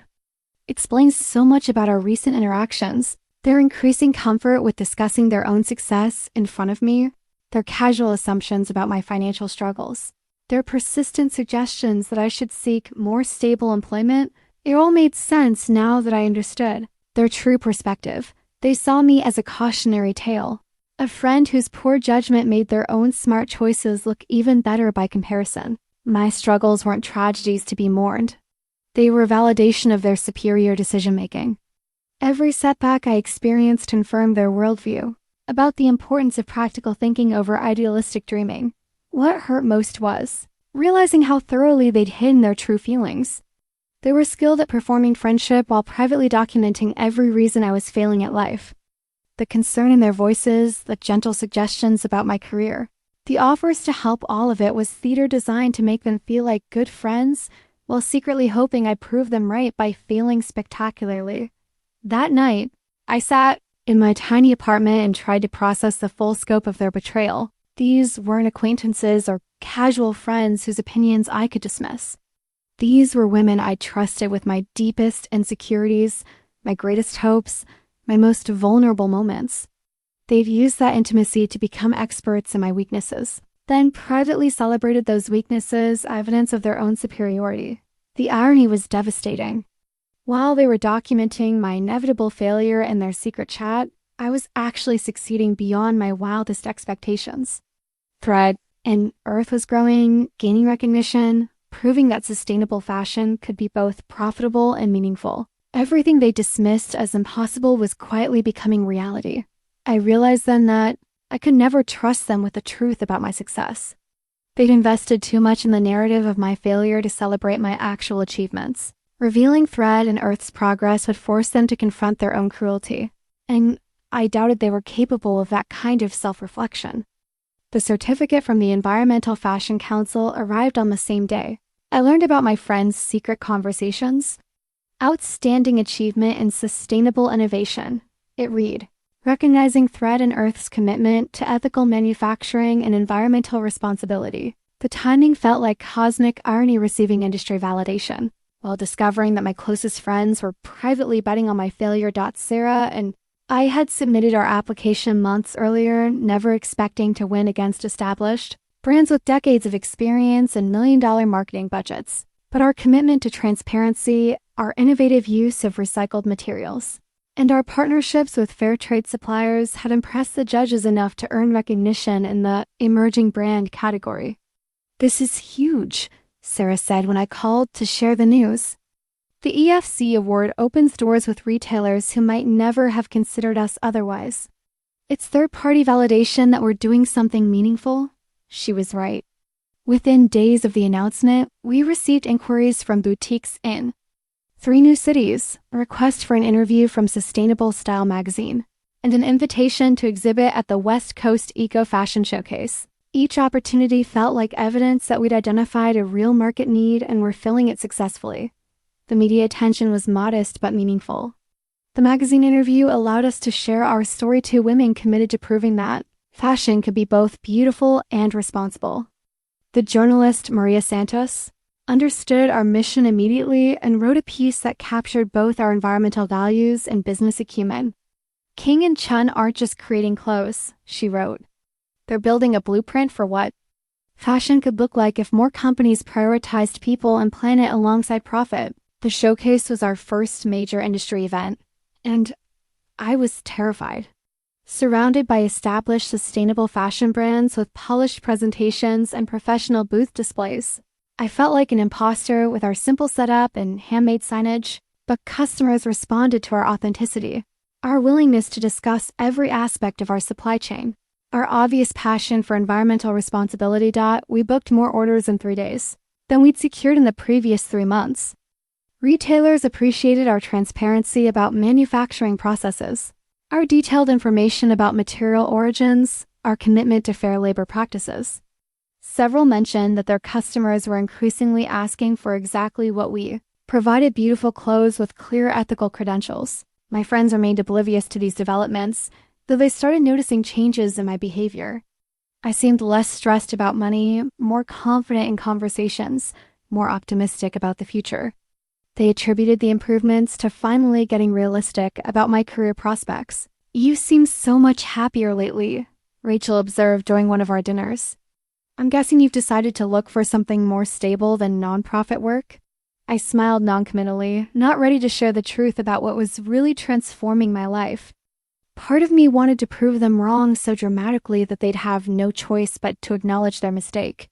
explains so much about our recent interactions. Their increasing comfort with discussing their own success in front of me, their casual assumptions about my financial struggles, their persistent suggestions that I should seek more stable employment, it all made sense now that I understood their true perspective. They saw me as a cautionary tale, a friend whose poor judgment made their own smart choices look even better by comparison. My struggles weren't tragedies to be mourned. They were validation of their superior decision-making. Every setback I experienced confirmed their worldview about the importance of practical thinking over idealistic dreaming. What hurt most was realizing how thoroughly they'd hidden their true feelings. They were skilled at performing friendship while privately documenting every reason I was failing at life. The concern in their voices, the gentle suggestions about my career, the offers to help, all of it was theater designed to make them feel like good friends while secretly hoping I'd prove them right by failing spectacularly. That night, I sat in my tiny apartment and tried to process the full scope of their betrayal. These weren't acquaintances or casual friends whose opinions I could dismiss. These were women I trusted with my deepest insecurities, my greatest hopes, my most vulnerable moments. They'd used that intimacy to become experts in my weaknesses, then privately celebrated those weaknesses, evidence of their own superiority. The irony was devastating. While they were documenting my inevitable failure in their secret chat, I was actually succeeding beyond my wildest expectations. Thread and Earth was growing, gaining recognition, proving that sustainable fashion could be both profitable and meaningful. Everything they dismissed as impossible was quietly becoming reality. I realized then that I could never trust them with the truth about my success. They'd invested too much in the narrative of my failure to celebrate my actual achievements. Revealing Thread and Earth's progress would force them to confront their own cruelty, and I doubted they were capable of that kind of self-reflection. The certificate from the Environmental Fashion Council arrived on the same day. I learned about my friend's secret conversations. Outstanding achievement in sustainable innovation. It read, recognizing Thread and Earth's commitment to ethical manufacturing and environmental responsibility. The timing felt like cosmic irony receiving industry validation. While discovering that my closest friends were privately betting on my failure. Sarah and I had submitted our application months earlier, never expecting to win against established, Brands with decades of experience and million-dollar marketing budgets. But our commitment to transparency, our innovative use of recycled materials, and our partnerships with fair trade suppliers had impressed the judges enough to earn recognition in the emerging brand category. "This is huge," Sarah said when I called to share the news. The EFC award opens doors with retailers who might never have considered us otherwise. It's third-party validation that we're doing something meaningful. She was right. Within days of the announcement, we received inquiries from boutiques in 3 new cities, a request for an interview from Sustainable Style magazine, and an invitation to exhibit at the West Coast Eco Fashion Showcase. Each opportunity felt like evidence that we'd identified a real market need and were filling it successfully. The media attention was modest but meaningful. The magazine interview allowed us to share our story to women committed to proving that fashion could be both beautiful and responsible. The journalist Maria Santos understood our mission immediately and wrote a piece that captured both our environmental values and business acumen. "King and Chun aren't just creating clothes," she wrote. "They're building a blueprint for what fashion could look like if more companies prioritized people and planet alongside profit." The showcase was our first major industry event, and I was terrified. Surrounded by established sustainable fashion brands with polished presentations and professional booth displays, I felt like an imposter with our simple setup and handmade signage, but customers responded to our authenticity, our willingness to discuss every aspect of our supply chain, our obvious passion for environmental responsibility. We booked more orders in 3 days than we'd secured in the previous 3 months. Retailers appreciated our transparency about manufacturing processes, our detailed information about material origins, our commitment to fair labor practices. Several mentioned that their customers were increasingly asking for exactly what we provided: beautiful clothes with clear ethical credentials. My friends remained oblivious to these developments, though they started noticing changes in my behavior. I seemed less stressed about money, more confident in conversations, more optimistic about the future. They attributed the improvements to finally getting realistic about my career prospects. "You seem so much happier lately," Rachel observed during one of our dinners. "I'm guessing you've decided to look for something more stable than nonprofit work?" I smiled noncommittally, not ready to share the truth about what was really transforming my life. Part of me wanted to prove them wrong so dramatically that they'd have no choice but to acknowledge their mistake.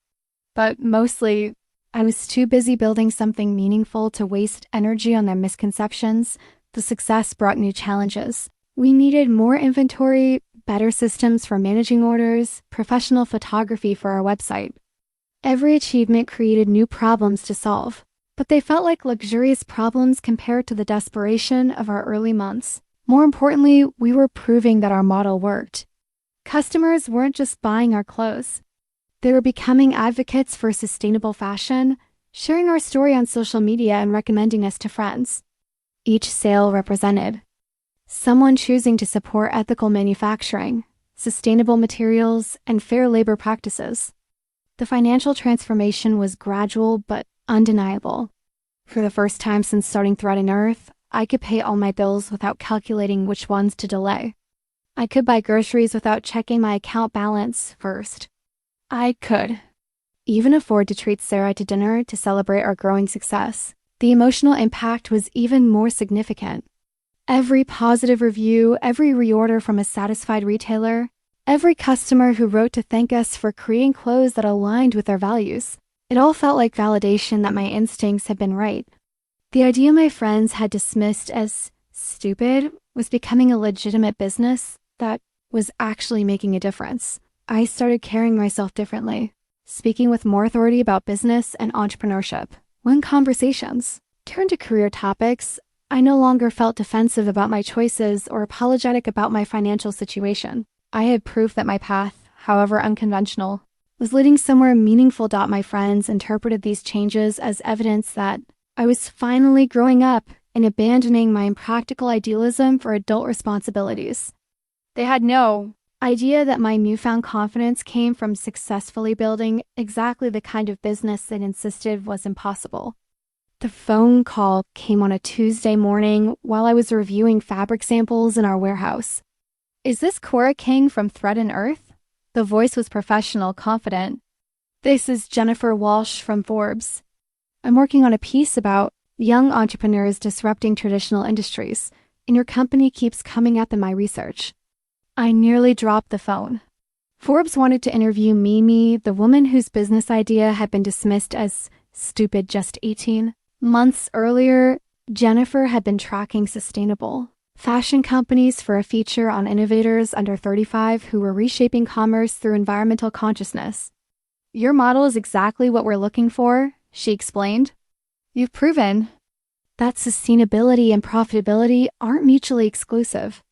But mostly, I was too busy building something meaningful to waste energy on their misconceptions. The success brought new challenges. We needed more inventory, better systems for managing orders, professional photography for our website. Every achievement created new problems to solve, but they felt like luxurious problems compared to the desperation of our early months. More importantly, we were proving that our model worked. Customers weren't just buying our clothes. They were becoming advocates for sustainable fashion, sharing our story on social media and recommending us to friends. Each sale represented someone choosing to support ethical manufacturing, sustainable materials, and fair labor practices. The financial transformation was gradual but undeniable. For the first time since starting Thread and Earth, I could pay all my bills without calculating which ones to delay. I could buy groceries without checking my account balance first. I could even afford to treat Sarah to dinner to celebrate our growing success. The emotional impact was even more significant. Every positive review, every reorder from a satisfied retailer, every customer who wrote to thank us for creating clothes that aligned with their values. It all felt like validation that my instincts had been right. The idea my friends had dismissed as stupid was becoming a legitimate business that was actually making a difference. I started carrying myself differently, speaking with more authority about business and entrepreneurship. When conversations turned to career topics, I no longer felt defensive about my choices or apologetic about my financial situation. I had proof that my path, however unconventional, was leading somewhere meaningful. My friends interpreted these changes as evidence that I was finally growing up and abandoning my impractical idealism for adult responsibilities. They had no idea that my newfound confidence came from successfully building exactly the kind of business they'd insisted was impossible. The phone call came on a Tuesday morning while I was reviewing fabric samples in our warehouse. "Is this Cora King from Thread and Earth?" The voice was professional, confident, This is Jennifer Walsh from Forbes. I'm working on a piece about young entrepreneurs disrupting traditional industries, and your company keeps coming up in my research. I nearly dropped the phone. Forbes wanted to interview Mimi, the woman whose business idea had been dismissed as stupid just 18 months earlier. Jennifer had been tracking sustainable fashion companies for a feature on innovators under 35 who were reshaping commerce through environmental consciousness. Your model is exactly what we're looking for, she explained. You've proven that sustainability and profitability aren't mutually exclusive.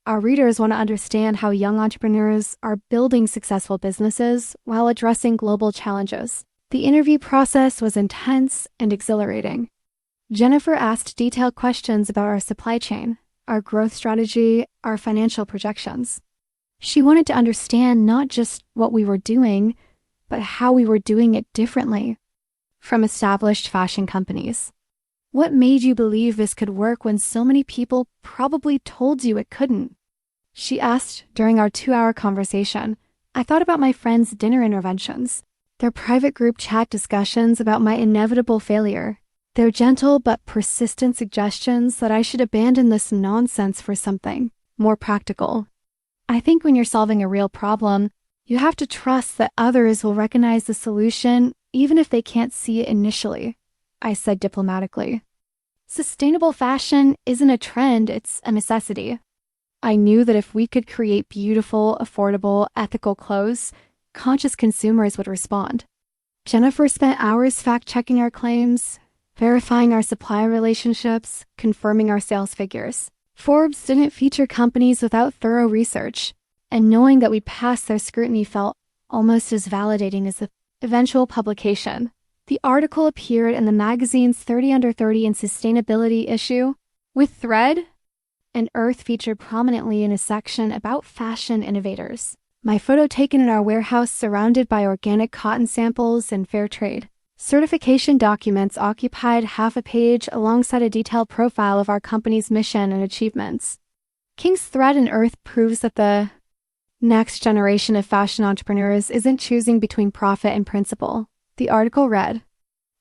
Our readers want to understand how young entrepreneurs are building successful businesses while addressing global challenges. The interview process was intense and exhilarating. Jennifer asked detailed questions about our supply chain, our growth strategy, our financial projections. She wanted to understand not just what we were doing, but how we were doing it differently from established fashion companies. What made you believe this could work when so many people probably told you it couldn't? She asked during our 2-hour conversation. I thought about my friends' dinner interventions, their private group chat discussions about my inevitable failure, their gentle but persistent suggestions that I should abandon this nonsense for something more practical. I think when you're solving a real problem, you have to trust that others will recognize the solution even if they can't see it initially, I said diplomatically. Sustainable fashion isn't a trend, it's a necessity. I knew that if we could create beautiful, affordable, ethical clothes, conscious consumers would respond. Jennifer spent hours fact-checking our claims, verifying our supply relationships, confirming our sales figures. Forbes didn't feature companies without thorough research, and knowing that we'd pass their scrutiny felt almost as validating as the eventual publication. The article appeared in the magazine's 30 Under 30 and Sustainability issue, with Thread and Earth featured prominently in a section about fashion innovators. My photo taken in our warehouse surrounded by organic cotton samples and fair trade certification documents occupied half a page alongside a detailed profile of our company's mission and achievements. King's Thread and Earth proves that the next generation of fashion entrepreneurs isn't choosing between profit and principle. The article read,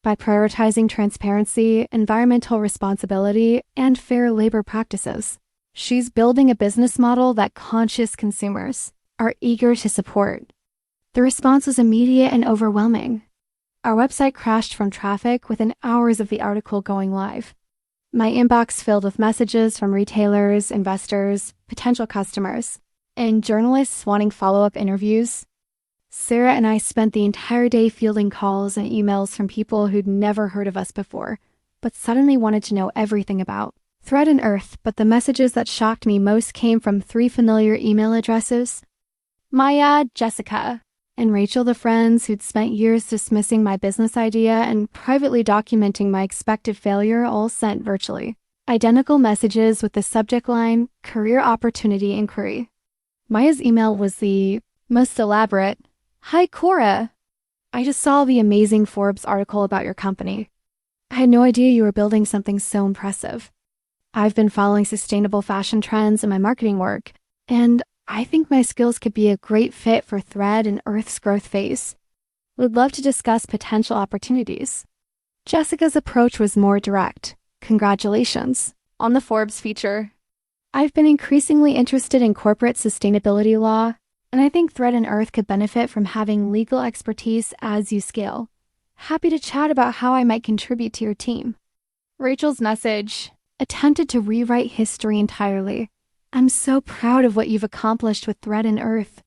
by prioritizing transparency, environmental responsibility, and fair labor practices, she's building a business model that conscious consumers are eager to support. The response was immediate and overwhelming. Our website crashed from traffic within hours of the article going live. My inbox filled with messages from retailers, investors, potential customers, and journalists wanting follow-up interviews. Sarah and I spent the entire day fielding calls and emails from people who'd never heard of us before, but suddenly wanted to know everything about Thread and Earth. But the messages that shocked me most came from 3 familiar email addresses: Maya, Jessica, and Rachel, the friends who'd spent years dismissing my business idea and privately documenting my expected failure, all sent virtually identical messages with the subject line, Career Opportunity Inquiry. Maya's email was the most elaborate. Hi, Cora. I just saw the amazing Forbes article about your company. I had no idea you were building something so impressive. I've been following sustainable fashion trends in my marketing work, and I think my skills could be a great fit for Thread and Earth's growth phase. Would love to discuss potential opportunities. Jessica's approach was more direct. Congratulations on the Forbes feature. I've been increasingly interested in corporate sustainability law, and I think Thread and Earth could benefit from having legal expertise as you scale. Happy to chat about how I might contribute to your team. Rachel's message attempted to rewrite history entirely. I'm so proud of what you've accomplished with Thread and Earth.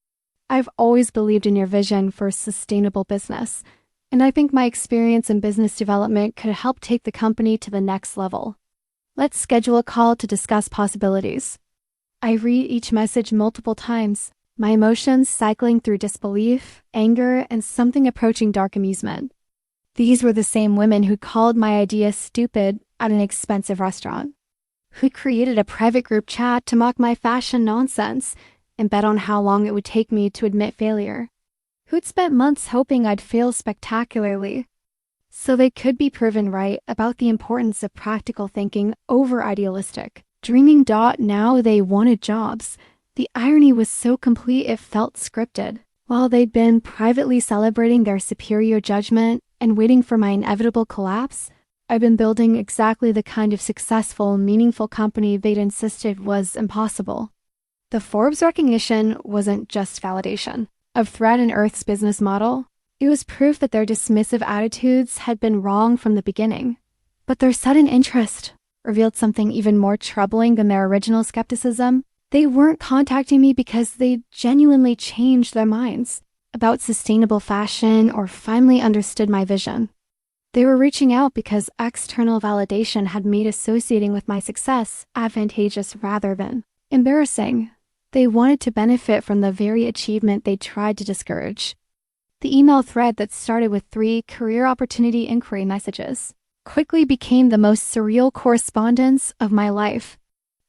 I've always believed in your vision for sustainable business, and I think my experience in business development could help take the company to the next level. Let's schedule a call to discuss possibilities. I read each message multiple times, my emotions cycling through disbelief, anger, and something approaching dark amusement. These were the same women who called my idea stupid at an expensive restaurant, who created a private group chat to mock my fashion nonsense and bet on how long it would take me to admit failure, who'd spent months hoping I'd fail spectacularly, so they could be proven right about the importance of practical thinking over idealistic. Dreaming. Now they wanted jobs. The irony was so complete it felt scripted. While they'd been privately celebrating their superior judgment and waiting for my inevitable collapse, I'd been building exactly the kind of successful, meaningful company they'd insisted was impossible. The Forbes recognition wasn't just validation of Thread and Earth's business model. It was proof that their dismissive attitudes had been wrong from the beginning. But their sudden interest revealed something even more troubling than their original skepticism. They weren't contacting me because they genuinely changed their minds about sustainable fashion or finally understood my vision. They were reaching out because external validation had made associating with my success advantageous rather than embarrassing. They wanted to benefit from the very achievement they tried to discourage. The email thread that started with 3 career opportunity inquiry messages quickly became the most surreal correspondence of my life.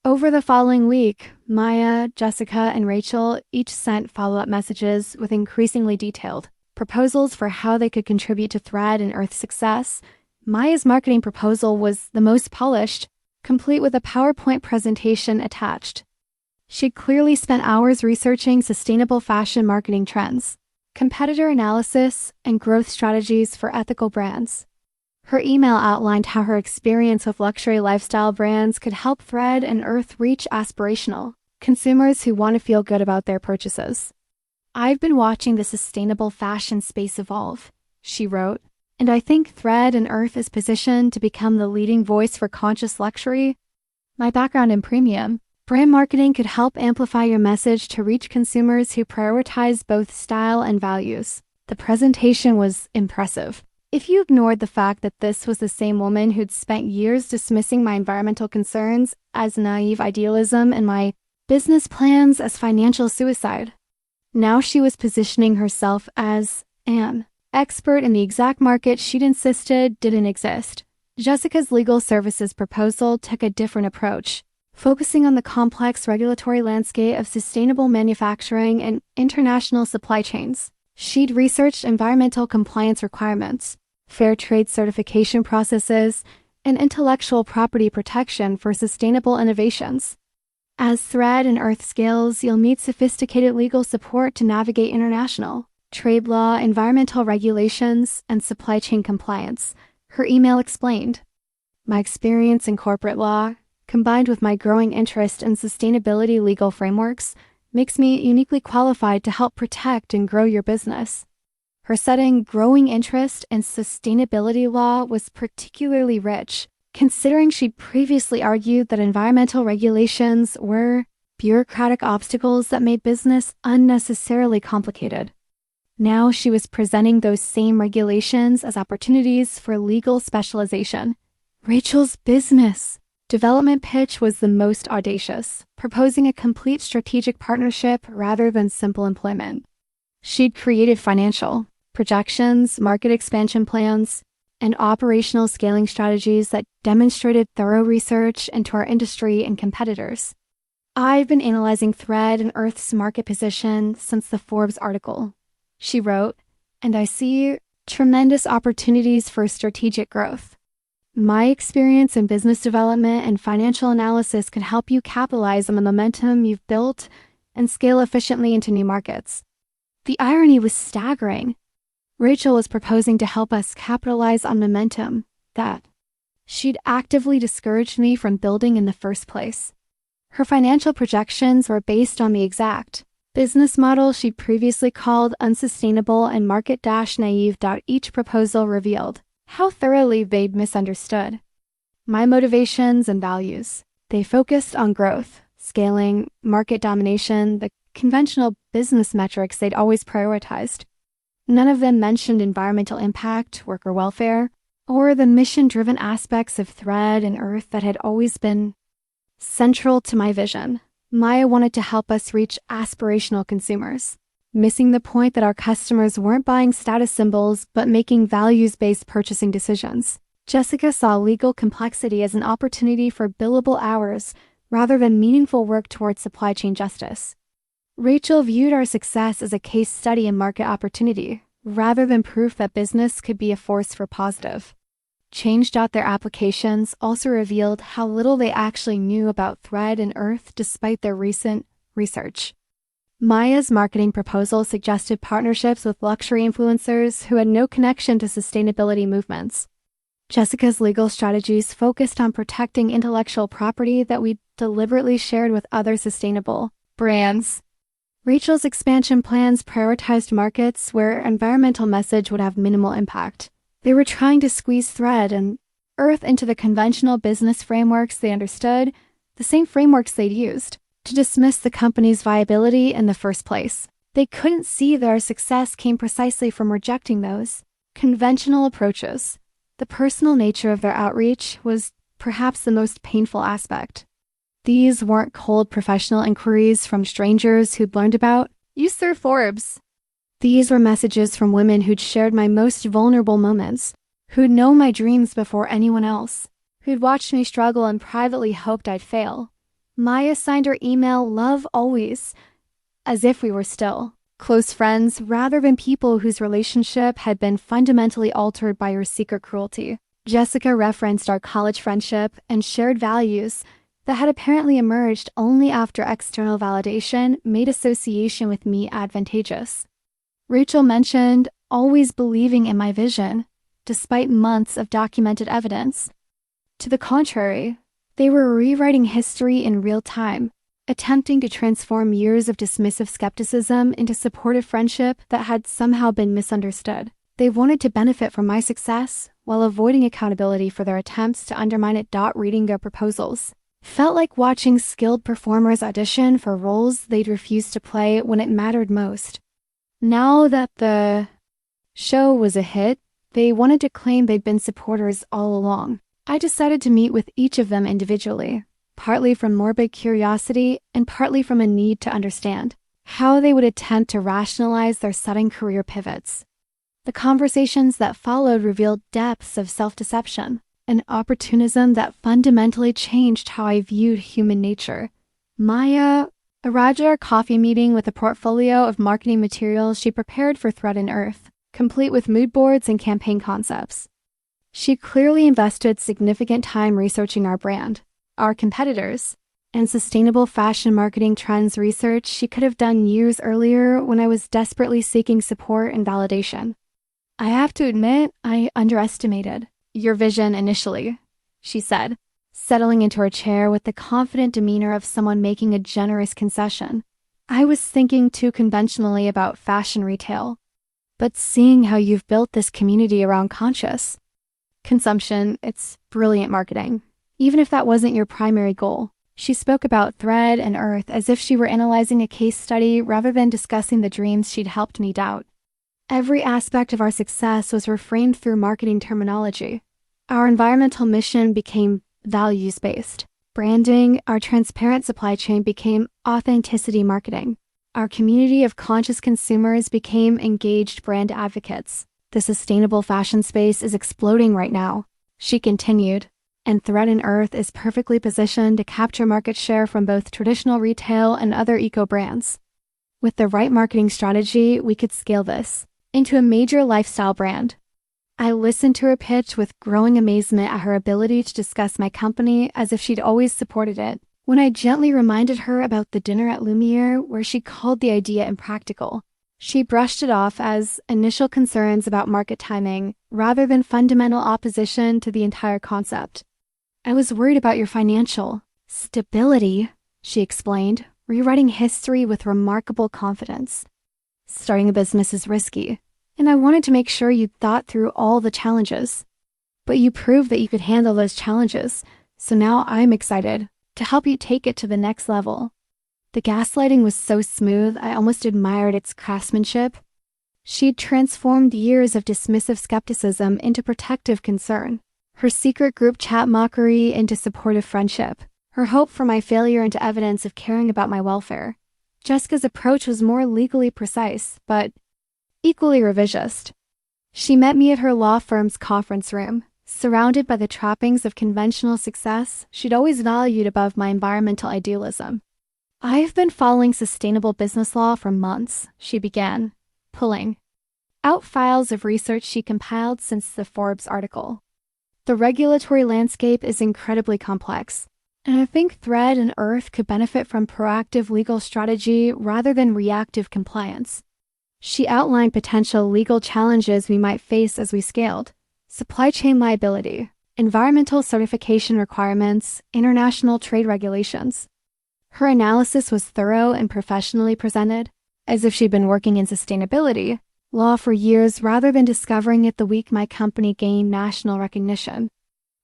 Over the following week, Maya, Jessica, and Rachel each sent follow-up messages with increasingly detailed proposals for how they could contribute to Thread and Earth's success. Maya's marketing proposal was the most polished, complete with a PowerPoint presentation attached. She'd clearly spent hours researching sustainable fashion marketing trends, competitor analysis, and growth strategies for ethical brands. Her email outlined how her experience with luxury lifestyle brands could help Thread and Earth reach aspirational consumers who want to feel good about their purchases. "I've been watching the sustainable fashion space evolve," she wrote, "and I think Thread and Earth is positioned to become the leading voice for conscious luxury. My background in premium brand marketing could help amplify your message to reach consumers who prioritize both style and values." The presentation was impressive. If you ignored the fact that this was the same woman who'd spent years dismissing my environmental concerns as naive idealism and my business plans as financial suicide, now she was positioning herself as an expert in the exact market she'd insisted didn't exist. Jessica's legal services proposal took a different approach, focusing on the complex regulatory landscape of sustainable manufacturing and international supply chains. She'd researched environmental compliance requirements, fair trade certification processes, and intellectual property protection for sustainable innovations. As Thread and Earth scales, you'll need sophisticated legal support to navigate international trade law, environmental regulations, and supply chain compliance, her email explained. My experience in corporate law, combined with my growing interest in sustainability legal frameworks, makes me uniquely qualified to help protect and grow your business. Her sudden growing interest in sustainability law was particularly rich, considering she'd previously argued that environmental regulations were bureaucratic obstacles that made business unnecessarily complicated. Now she was presenting those same regulations as opportunities for legal specialization. Rachel's business development pitch was the most audacious, proposing a complete strategic partnership rather than simple employment. She'd created financial projections, market expansion plans, and operational scaling strategies that demonstrated thorough research into our industry and competitors. "I've been analyzing Thread and Earth's market position since the Forbes article," she wrote, "and I see tremendous opportunities for strategic growth. My experience in business development and financial analysis could help you capitalize on the momentum you've built and scale efficiently into new markets." The irony was staggering. Rachel was proposing to help us capitalize on momentum that she'd actively discouraged me from building in the first place. Her financial projections were based on the exact business model she'd previously called unsustainable and market-naive. Each proposal revealed how thoroughly they'd misunderstood my motivations and values. They focused on growth, scaling, market domination, the conventional business metrics they'd always prioritized. None of them mentioned environmental impact, worker welfare, or the mission-driven aspects of Thread and Earth that had always been central to my vision. Maya wanted to help us reach aspirational consumers, missing the point that our customers weren't buying status symbols but making values-based purchasing decisions. Jessica saw legal complexity as an opportunity for billable hours rather than meaningful work towards supply chain justice. Rachel viewed our success as a case study in market opportunity, rather than proof that business could be a force for positive. Change. Their applications also revealed how little they actually knew about Thread and Earth despite their recent research. Maya's marketing proposal suggested partnerships with luxury influencers who had no connection to sustainability movements. Jessica's legal strategies focused on protecting intellectual property that we deliberately shared with other sustainable brands. Rachel's expansion plans prioritized markets where environmental message would have minimal impact. They were trying to squeeze thread and earth into the conventional business frameworks they understood, the same frameworks they'd used to dismiss the company's viability in the first place. They couldn't see that our success came precisely from rejecting those conventional approaches. The personal nature of their outreach was perhaps the most painful aspect. These weren't cold professional inquiries from strangers who'd learned about "You Sir Forbes." These were messages from women who'd shared my most vulnerable moments, who'd known my dreams before anyone else, who'd watched me struggle and privately hoped I'd fail. Maya signed her email "Love Always," as if we were still close friends rather than people whose relationship had been fundamentally altered by her secret cruelty. Jessica referenced our college friendship and shared values that had apparently emerged only after external validation made association with me advantageous. Rachel mentioned always believing in my vision, despite months of documented evidence. To the contrary, they were rewriting history in real time, attempting to transform years of dismissive skepticism into supportive friendship that had somehow been misunderstood. They wanted to benefit from my success while avoiding accountability for their attempts to undermine it. Reading their proposals felt like watching skilled performers audition for roles they'd refused to play when it mattered most. Now that the show was a hit, they wanted to claim they'd been supporters all along. I decided to meet with each of them individually, partly from morbid curiosity and partly from a need to understand how they would attempt to rationalize their sudden career pivots. The conversations that followed revealed depths of self-deception, an opportunism that fundamentally changed how I viewed human nature. Maya arrived at our coffee meeting with a portfolio of marketing materials she prepared for Thread and Earth, complete with mood boards and campaign concepts. She clearly invested significant time researching our brand, our competitors, and sustainable fashion marketing trends research she could have done years earlier when I was desperately seeking support and validation. I have to admit, I underestimated your vision initially, she said, settling into her chair with the confident demeanor of someone making a generous concession. I was thinking too conventionally about fashion retail, but seeing how you've built this community around conscious consumption, it's brilliant marketing, even if that wasn't your primary goal. She spoke about Thread and Earth as if she were analyzing a case study rather than discussing the dreams she'd helped me doubt. Every aspect of our success was reframed through marketing terminology. Our environmental mission became values-based. Branding, our transparent supply chain became authenticity marketing. Our community of conscious consumers became engaged brand advocates. The sustainable fashion space is exploding right now, she continued, and Thread and Earth is perfectly positioned to capture market share from both traditional retail and other eco-brands. With the right marketing strategy, we could scale this into a major lifestyle brand. I listened to her pitch with growing amazement at her ability to discuss my company as if she'd always supported it. When I gently reminded her about the dinner at Lumiere, where she called the idea impractical, she brushed it off as initial concerns about market timing rather than fundamental opposition to the entire concept. I was worried about your financial stability, she explained, rewriting history with remarkable confidence. Starting a business is risky, and I wanted to make sure you'd thought through all the challenges. But you proved that you could handle those challenges, so now I'm excited to help you take it to the next level. The gaslighting was so smooth, I almost admired its craftsmanship. She'd transformed years of dismissive skepticism into protective concern, her secret group chat mockery into supportive friendship, her hope for my failure into evidence of caring about my welfare. Jessica's approach was more legally precise, but equally revisionist. She met me at her law firm's conference room, surrounded by the trappings of conventional success she'd always valued above my environmental idealism. I've been following sustainable business law for months, she began, pulling out files of research she compiled since the Forbes article. The regulatory landscape is incredibly complex, And I think Thread and Earth could benefit from proactive legal strategy rather than reactive compliance. She outlined potential legal challenges we might face as we scaled: supply chain liability, environmental certification requirements, international trade regulations. Her analysis was thorough and professionally presented, as if she'd been working in sustainability law for years rather than discovering it the week my company gained national recognition.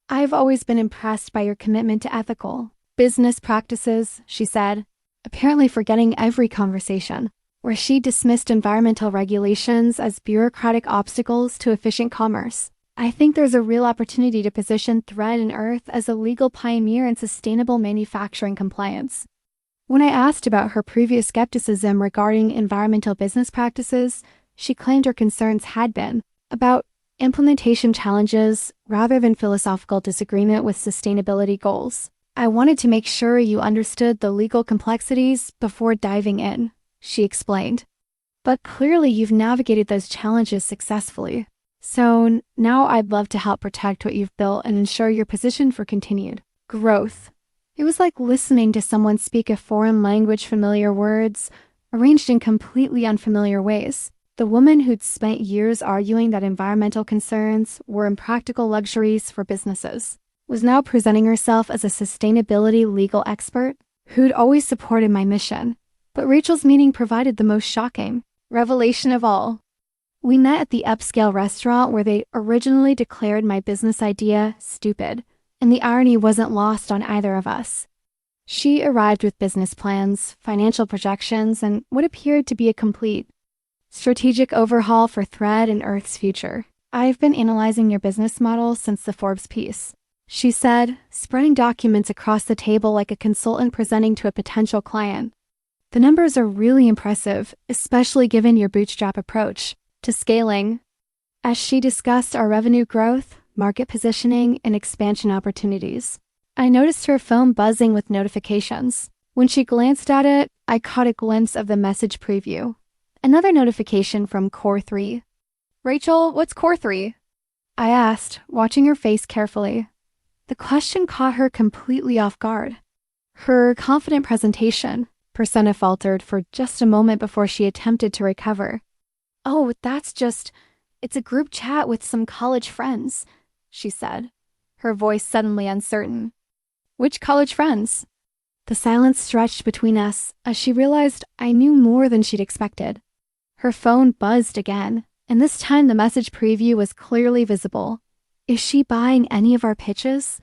"I've always been impressed by your commitment to ethical business practices," she said, apparently forgetting every conversation where she dismissed environmental regulations as bureaucratic obstacles to efficient commerce. "I think there's a real opportunity to position Thread and Earth as a legal pioneer in sustainable manufacturing compliance." When I asked about her previous skepticism regarding environmental business practices, she claimed her concerns had been about implementation challenges rather than philosophical disagreement with sustainability goals. "I wanted to make sure you understood the legal complexities before diving in," she explained. "But clearly you've navigated those challenges successfully. So now I'd love to help protect what you've built and ensure you're positioned for continued growth." It was like listening to someone speak a foreign language, familiar words, arranged in completely unfamiliar ways. The woman who'd spent years arguing that environmental concerns were impractical luxuries for businesses was now presenting herself as a sustainability legal expert who'd always supported my mission. But Rachel's meeting provided the most shocking revelation of all. We met at the upscale restaurant where they originally declared my business idea stupid, and the irony wasn't lost on either of us. She arrived with business plans, financial projections, and what appeared to be a complete strategic overhaul for Thread and Earth's future. "I've been analyzing your business model since the Forbes piece," she said, spreading documents across the table like a consultant presenting to a potential client. "The numbers are really impressive, especially given your bootstrap approach to scaling." As she discussed our revenue growth, market positioning, and expansion opportunities, I noticed her phone buzzing with notifications. When she glanced at it, I caught a glimpse of the message preview. Another notification from Core 3. "Rachel, what's Core 3? I asked, watching her face carefully. The question caught her completely off guard. Her confident presentation persona faltered for just a moment before she attempted to recover. "Oh, it's a group chat with some college friends," she said, her voice suddenly uncertain. "Which college friends?" The silence stretched between us as she realized I knew more than she'd expected. Her phone buzzed again, and this time the message preview was clearly visible. "Is she buying any of our pitches?"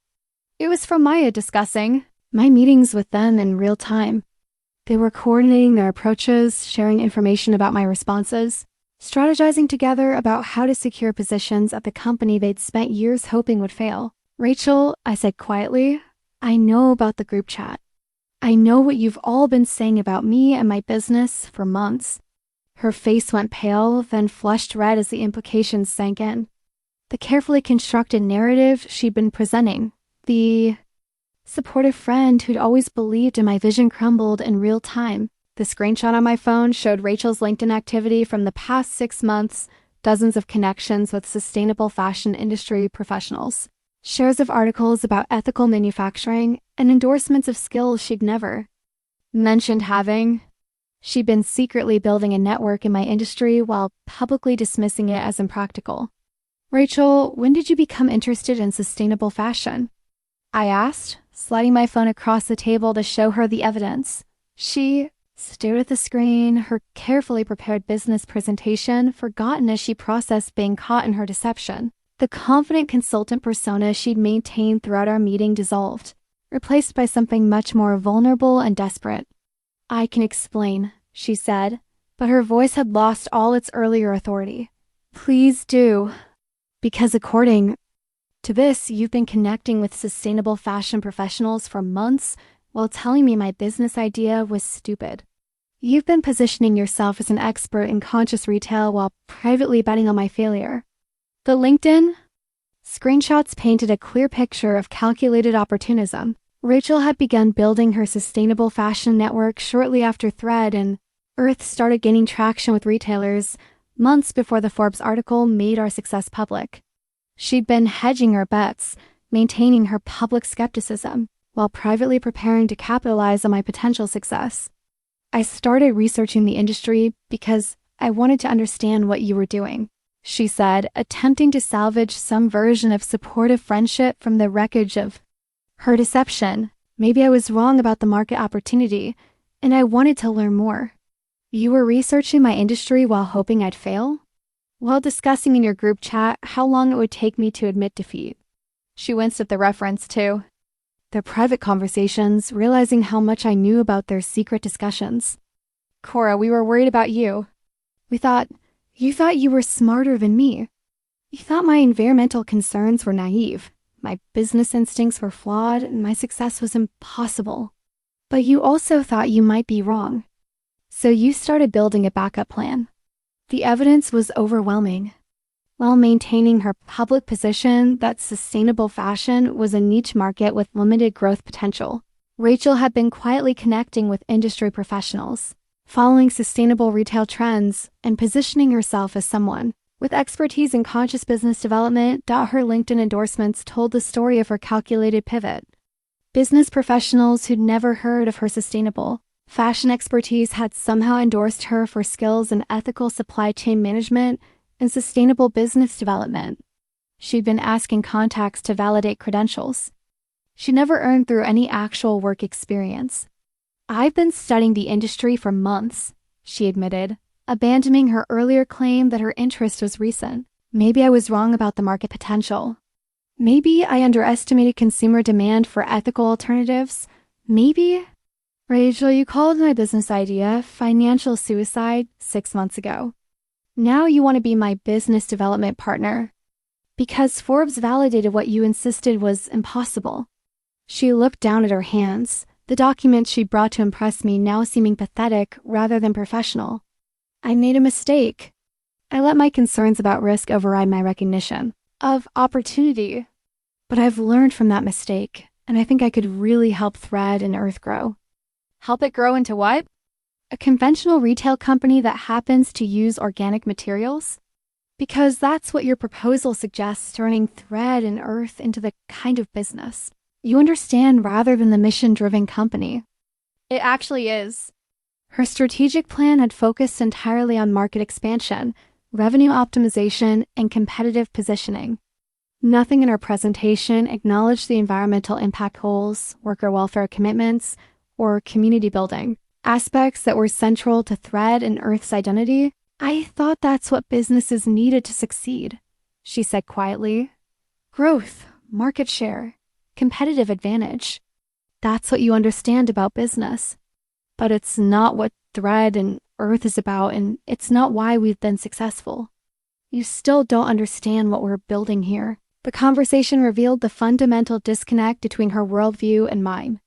It was from Maya discussing my meetings with them in real time. They were coordinating their approaches, sharing information about my responses, strategizing together about how to secure positions at the company they'd spent years hoping would fail. "Rachel," I said quietly, "I know about the group chat. I know what you've all been saying about me and my business for months." Her face went pale, then flushed red as the implications sank in. The carefully constructed narrative she'd been presenting, the supportive friend who'd always believed in my vision, crumbled in real time. The screenshot on my phone showed Rachel's LinkedIn activity from the past 6 months, dozens of connections with sustainable fashion industry professionals, shares of articles about ethical manufacturing, and endorsements of skills she'd never mentioned having. She'd been secretly building a network in my industry while publicly dismissing it as impractical. "Rachel, when did you become interested in sustainable fashion?" I asked, sliding my phone across the table to show her the evidence. She stared at the screen, her carefully prepared business presentation forgotten as she processed being caught in her deception. The confident consultant persona she'd maintained throughout our meeting dissolved, replaced by something much more vulnerable and desperate. "I can explain," she said, but her voice had lost all its earlier authority. "Please do. Because according to this, you've been connecting with sustainable fashion professionals for months while telling me my business idea was stupid. You've been positioning yourself as an expert in conscious retail while privately betting on my failure." The LinkedIn screenshots painted a clear picture of calculated opportunism. Rachel had begun building her sustainable fashion network shortly after Thread and Earth started gaining traction with retailers, months before the Forbes article made our success public. She'd been hedging her bets, maintaining her public skepticism, while privately preparing to capitalize on my potential success. I started researching the industry because I wanted to understand what you were doing," she said, attempting to salvage some version of supportive friendship from the wreckage of her deception. "Maybe I was wrong about the market opportunity, and I wanted to learn more." "You were researching my industry while hoping I'd fail?" "While discussing in your group chat how long it would take me to admit defeat." She winced at the reference, too. Their private conversations, realizing how much I knew about their secret discussions. "Cora, we were worried about you. You thought you were smarter than me. You thought my environmental concerns were naive, my business instincts were flawed, and my success was impossible. But you also thought you might be wrong. So you started building a backup plan." The evidence was overwhelming. While maintaining her public position that sustainable fashion was a niche market with limited growth potential, Rachel had been quietly connecting with industry professionals, following sustainable retail trends, and positioning herself as someone with expertise in conscious business development. Her LinkedIn endorsements told the story of her calculated pivot. Business professionals who'd never heard of her sustainable fashion expertise had somehow endorsed her for skills in ethical supply chain management and sustainable business development. She'd been asking contacts to validate credentials she never earned through any actual work experience. "I've been studying the industry for months," she admitted, abandoning her earlier claim that her interest was recent. "Maybe I was wrong about the market potential. Maybe I underestimated consumer demand for ethical alternatives. Maybe..." "Rachel, you called my business idea financial suicide 6 months ago. Now you want to be my business development partner because Forbes validated what you insisted was impossible." She looked down at her hands, the documents she brought to impress me now seeming pathetic rather than professional. "I made a mistake. I let my concerns about risk override my recognition of opportunity. But I've learned from that mistake, and I think I could really help Thread and Earth grow." "Help it grow into what?" "A conventional retail company that happens to use organic materials?" "Because that's what your proposal suggests, turning Thread and Earth into the kind of business you understand rather than the mission-driven company." "It actually is." Her strategic plan had focused entirely on market expansion, revenue optimization, and competitive positioning. Nothing in her presentation acknowledged the environmental impact goals, worker welfare commitments, or community building, aspects that were central to Thread and Earth's identity. "I thought that's what businesses needed to succeed," she said quietly. "Growth, market share, competitive advantage. That's what you understand about business. But it's not what Thread and Earth is about, and it's not why we've been successful. You still don't understand what we're building here." The conversation revealed the fundamental disconnect between her worldview and mine.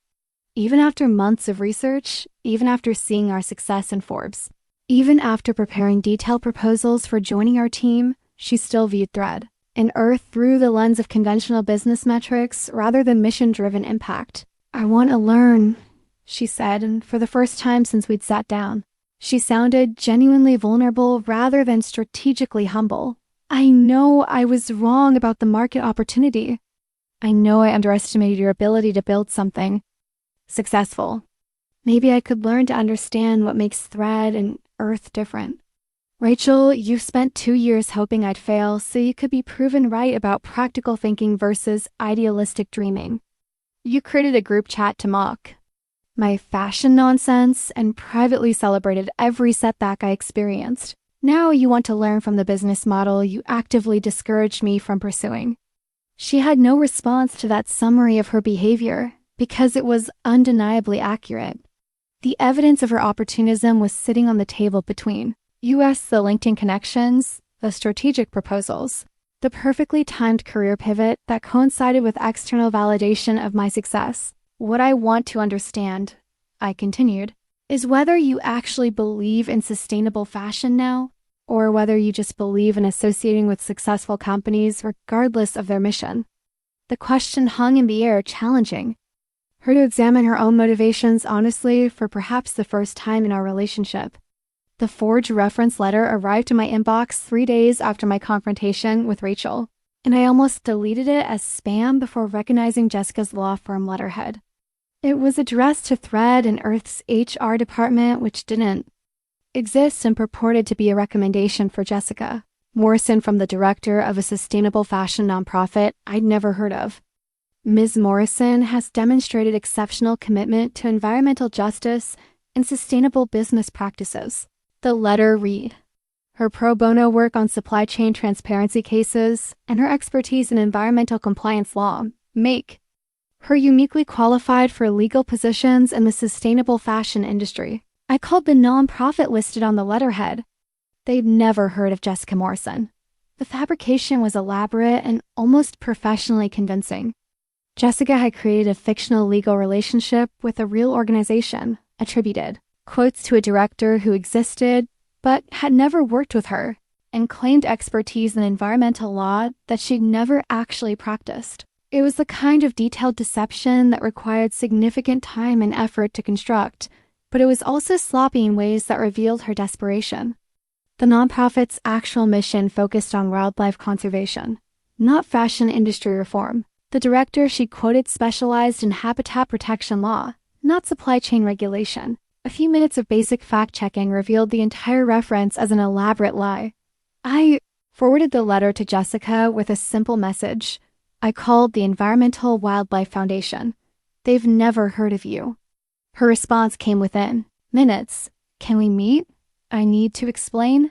Even after months of research, even after seeing our success in Forbes, even after preparing detailed proposals for joining our team, she still viewed Thread and Earth through the lens of conventional business metrics rather than mission-driven impact. "I want to learn," she said, and for the first time since we'd sat down, she sounded genuinely vulnerable rather than strategically humble. "I know I was wrong about the market opportunity. I know I underestimated your ability to build something successful. Maybe I could learn to understand what makes Thread and Earth different." "Rachel, you've spent 2 years hoping I'd fail so you could be proven right about practical thinking versus idealistic dreaming. You created a group chat to mock my fashion nonsense and privately celebrated every setback I experienced. Now you want to learn from the business model you actively discouraged me from pursuing." She had no response to that summary of her behavior because it was undeniably accurate. The evidence of her opportunism was sitting on the table between the LinkedIn connections, the strategic proposals, the perfectly timed career pivot that coincided with external validation of my success. "What I want to understand," I continued, "is whether you actually believe in sustainable fashion now, or whether you just believe in associating with successful companies regardless of their mission." The question hung in the air, challenging her to examine her own motivations honestly for perhaps the first time in our relationship. The forged reference letter arrived in my inbox 3 days after my confrontation with Rachel, and I almost deleted it as spam before recognizing Jessica's law firm letterhead. It was addressed to Thread and Earth's HR department, which didn't exist and purported to be a recommendation for Jessica Morrison from the director of a sustainable fashion nonprofit I'd never heard of. Ms. Morrison has demonstrated exceptional commitment to environmental justice and sustainable business practices. The letter read, her pro bono work on supply chain transparency cases and her expertise in environmental compliance law make her uniquely qualified for legal positions in the sustainable fashion industry. I called the nonprofit listed on the letterhead. They'd never heard of Jessica Morrison. The fabrication was elaborate and almost professionally convincing. Jessica had created a fictional legal relationship with a real organization, attributed quotes to a director who existed but had never worked with her, and claimed expertise in environmental law that she'd never actually practiced. It was the kind of detailed deception that required significant time and effort to construct, but it was also sloppy in ways that revealed her desperation. The nonprofit's actual mission focused on wildlife conservation, not fashion industry reform. The director she quoted specialized in habitat protection law, not supply chain regulation. A few minutes of basic fact-checking revealed the entire reference as an elaborate lie. I forwarded the letter to Jessica with a simple message. I called the Environmental Wildlife Foundation. They've never heard of you. Her response came within minutes. Can we meet? I need to explain.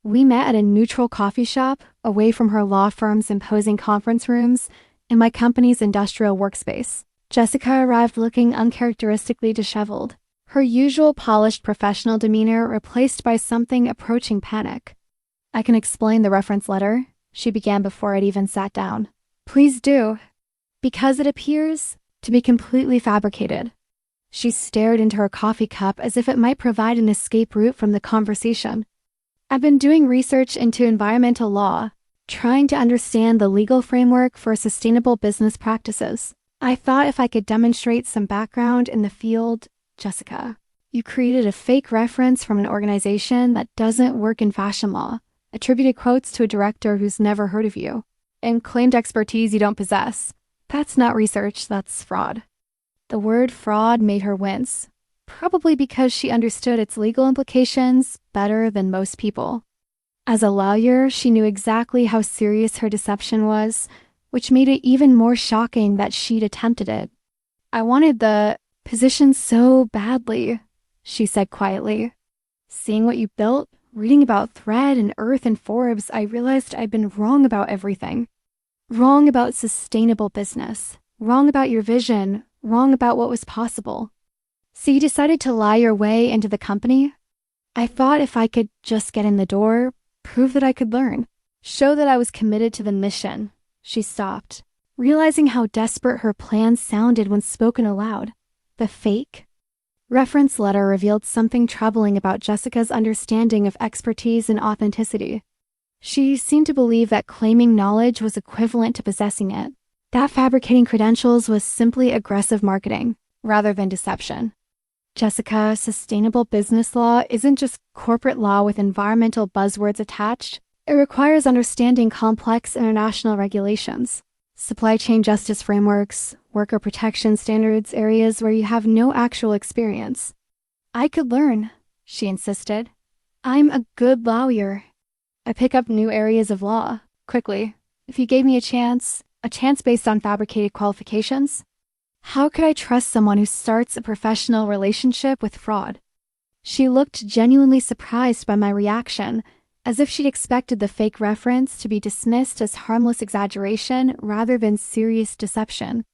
We met at a neutral coffee shop, away from her law firm's imposing conference rooms, in my company's industrial workspace. Jessica arrived looking uncharacteristically disheveled, her usual polished professional demeanor replaced by something approaching panic. I can explain the reference letter, she began before I'd even sat down. Please do. Because it appears to be completely fabricated. She stared into her coffee cup as if it might provide an escape route from the conversation. I've been doing research into environmental law, trying to understand the legal framework for sustainable business practices. I thought if I could demonstrate some background in the field. Jessica, you created a fake reference from an organization that doesn't work in fashion law, attributed quotes to a director who's never heard of you, and claimed expertise you don't possess. That's not research, that's fraud. The word fraud made her wince, probably because she understood its legal implications better than most people. As a lawyer, she knew exactly how serious her deception was, which made it even more shocking that she'd attempted it. I wanted the position so badly, she said quietly. Seeing what you built, reading about Thread and Earth and Forbes, I realized I'd been wrong about everything. Wrong about sustainable business, wrong about your vision, wrong about what was possible. So you decided to lie your way into the company? I thought if I could just get in the door, prove that I could learn, show that I was committed to the mission. She stopped, realizing how desperate her plan sounded when spoken aloud. The fake reference letter revealed something troubling about Jessica's understanding of expertise and authenticity. She seemed to believe that claiming knowledge was equivalent to possessing it, that fabricating credentials was simply aggressive marketing, rather than deception. Jessica, sustainable business law isn't just corporate law with environmental buzzwords attached. It requires understanding complex international regulations, supply chain justice frameworks, worker protection standards, areas where you have no actual experience. I could learn, she insisted. I'm a good lawyer. I pick up new areas of law, quickly. If you gave me a chance based on fabricated qualifications, how could I trust someone who starts a professional relationship with fraud? She looked genuinely surprised by my reaction, as if she'd expected the fake reference to be dismissed as harmless exaggeration rather than serious deception.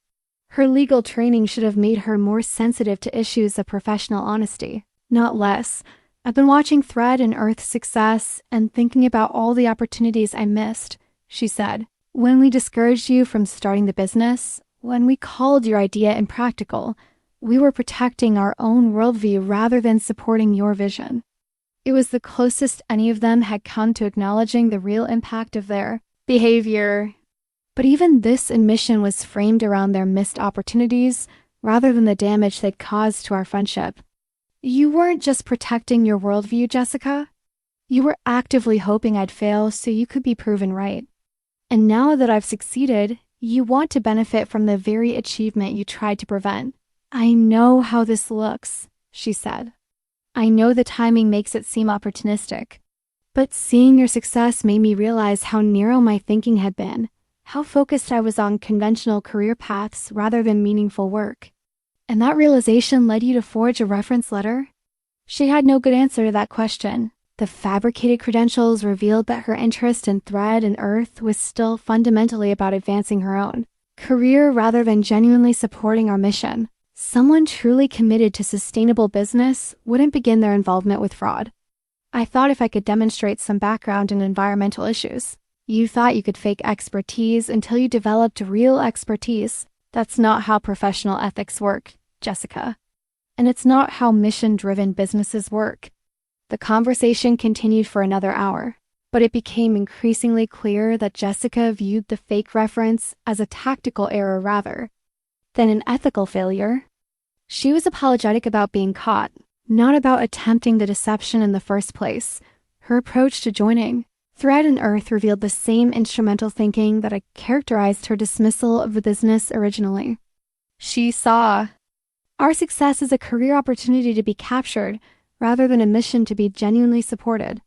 Her legal training should have made her more sensitive to issues of professional honesty, not less. I've been watching Thread and Earth's success and thinking about all the opportunities I missed, she said. When we discouraged you from starting the business, when we called your idea impractical, we were protecting our own worldview rather than supporting your vision. It was the closest any of them had come to acknowledging the real impact of their behavior. But even this admission was framed around their missed opportunities rather than the damage they'd caused to our friendship. You weren't just protecting your worldview, Jessica. You were actively hoping I'd fail so you could be proven right. And now that I've succeeded, you want to benefit from the very achievement you tried to prevent. I know how this looks, she said. I know the timing makes it seem opportunistic. But seeing your success made me realize how narrow my thinking had been, how focused I was on conventional career paths rather than meaningful work. And that realization led you to forge a reference letter? She had no good answer to that question. The fabricated credentials revealed that her interest in thread and earth was still fundamentally about advancing her own career rather than genuinely supporting our mission. Someone truly committed to sustainable business wouldn't begin their involvement with fraud. I thought if I could demonstrate some background in environmental issues. You thought you could fake expertise until you developed real expertise. That's not how professional ethics work, Jessica. And it's not how mission-driven businesses work. The conversation continued for another hour, but it became increasingly clear that Jessica viewed the fake reference as a tactical error rather than an ethical failure. She was apologetic about being caught, not about attempting the deception in the first place. Her approach to joining Thread and Earth revealed the same instrumental thinking that had characterized her dismissal of the business originally. She saw our success as a career opportunity to be captured rather than a mission to be genuinely supported.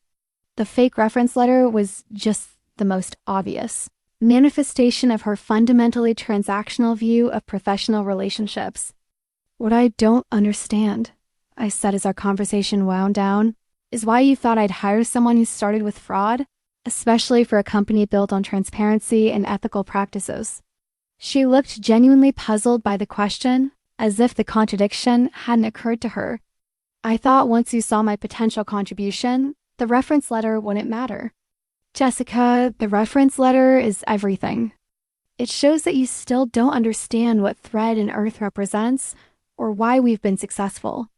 The fake reference letter was just the most obvious manifestation of her fundamentally transactional view of professional relationships. What I don't understand, I said as our conversation wound down, is why you thought I'd hire someone who started with fraud, especially for a company built on transparency and ethical practices. She looked genuinely puzzled by the question, as if the contradiction hadn't occurred to her. I thought once you saw my potential contribution, the reference letter wouldn't matter. Jessica, the reference letter is everything. It shows that you still don't understand what Thread and Earth represents or why we've been successful.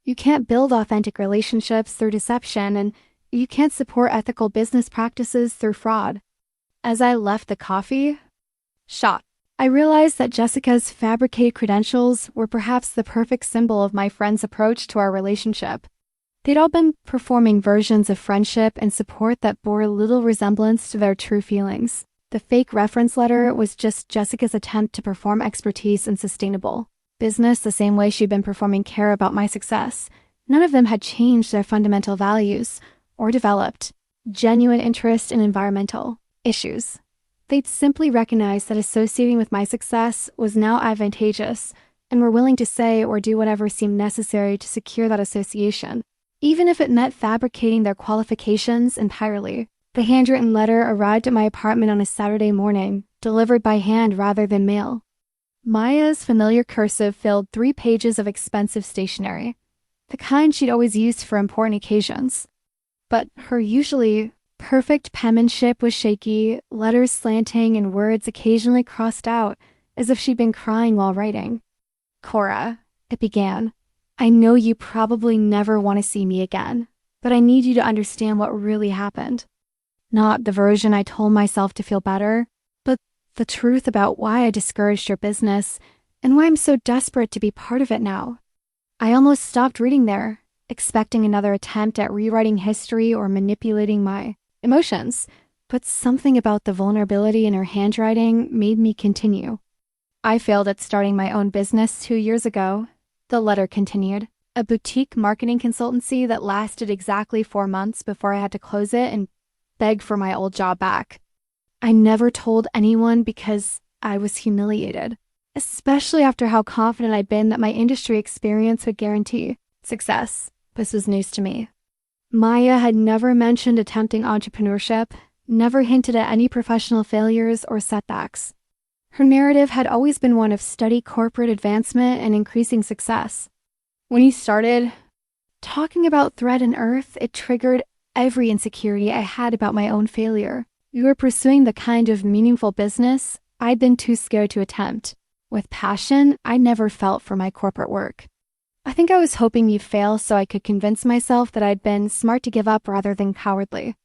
You can't build authentic relationships through deception, and you can't support ethical business practices through fraud. As I left the coffee shop, I realized that Jessica's fabricated credentials were perhaps the perfect symbol of my friend's approach to our relationship. They'd all been performing versions of friendship and support that bore little resemblance to their true feelings. The fake reference letter was just Jessica's attempt to perform expertise in sustainable business the same way she'd been performing care about my success. None of them had changed their fundamental values or developed genuine interest in environmental issues. They'd simply recognized that associating with my success was now advantageous and were willing to say or do whatever seemed necessary to secure that association, even if it meant fabricating their qualifications entirely. The handwritten letter arrived at my apartment on a Saturday morning, delivered by hand rather than mail. Maya's familiar cursive filled 3 pages of expensive stationery, the kind she'd always used for important occasions. But her usually perfect penmanship was shaky, letters slanting and words occasionally crossed out, as if she'd been crying while writing. Cora, it began, I know you probably never want to see me again, but I need you to understand what really happened. Not the version I told myself to feel better, but the truth about why I discouraged your business and why I'm so desperate to be part of it now. I almost stopped reading there, expecting another attempt at rewriting history or manipulating my emotions, but something about the vulnerability in her handwriting made me continue. I failed at starting my own business 2 years ago, the letter continued, a boutique marketing consultancy that lasted exactly 4 months before I had to close it and beg for my old job back. I never told anyone because I was humiliated, especially after how confident I'd been that my industry experience would guarantee success. This was news to me. Maya had never mentioned attempting entrepreneurship, never hinted at any professional failures or setbacks. Her narrative had always been one of steady corporate advancement and increasing success. When you started talking about Thread and Earth, it triggered every insecurity I had about my own failure. You were pursuing the kind of meaningful business I'd been too scared to attempt, with passion I never felt for my corporate work. I think I was hoping you'd fail so I could convince myself that I'd been smart to give up rather than cowardly.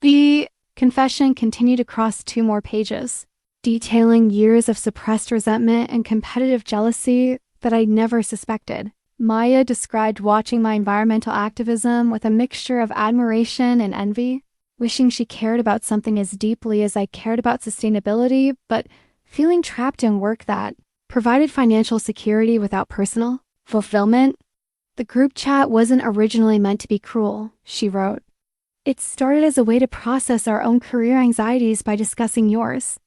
The confession continued across 2 more pages, detailing years of suppressed resentment and competitive jealousy that I'd never suspected. Maya described watching my environmental activism with a mixture of admiration and envy, wishing she cared about something as deeply as I cared about sustainability, but feeling trapped in work that, provided financial security without personal fulfillment. The group chat wasn't originally meant to be cruel, she wrote. It started as a way to process our own career anxieties by discussing yours.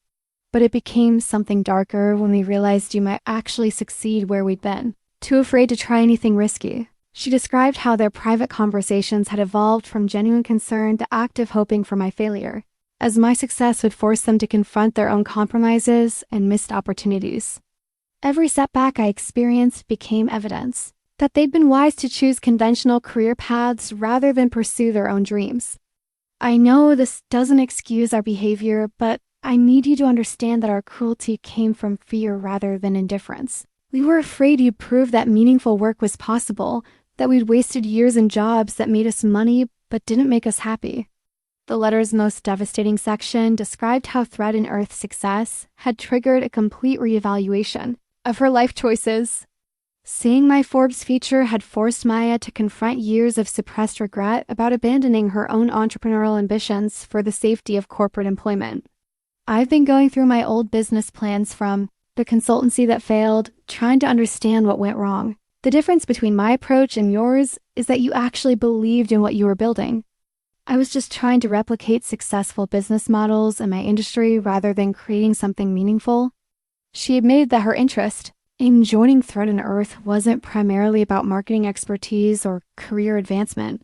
But it became something darker when we realized you might actually succeed where we'd been, too afraid to try anything risky. She described how their private conversations had evolved from genuine concern to active hoping for my failure, as my success would force them to confront their own compromises and missed opportunities. Every setback I experienced became evidence that they'd been wise to choose conventional career paths rather than pursue their own dreams. I know this doesn't excuse our behavior, but I need you to understand that our cruelty came from fear rather than indifference. We were afraid you'd prove that meaningful work was possible, that we'd wasted years in jobs that made us money but didn't make us happy. The letter's most devastating section described how Thread and Earth's success had triggered a complete reevaluation of her life choices. Seeing my Forbes feature had forced Maya to confront years of suppressed regret about abandoning her own entrepreneurial ambitions for the safety of corporate employment. I've been going through my old business plans from the consultancy that failed, trying to understand what went wrong. The difference between my approach and yours is that you actually believed in what you were building. I was just trying to replicate successful business models in my industry rather than creating something meaningful. She admitted that her interest in joining Thread and Earth wasn't primarily about marketing expertise or career advancement.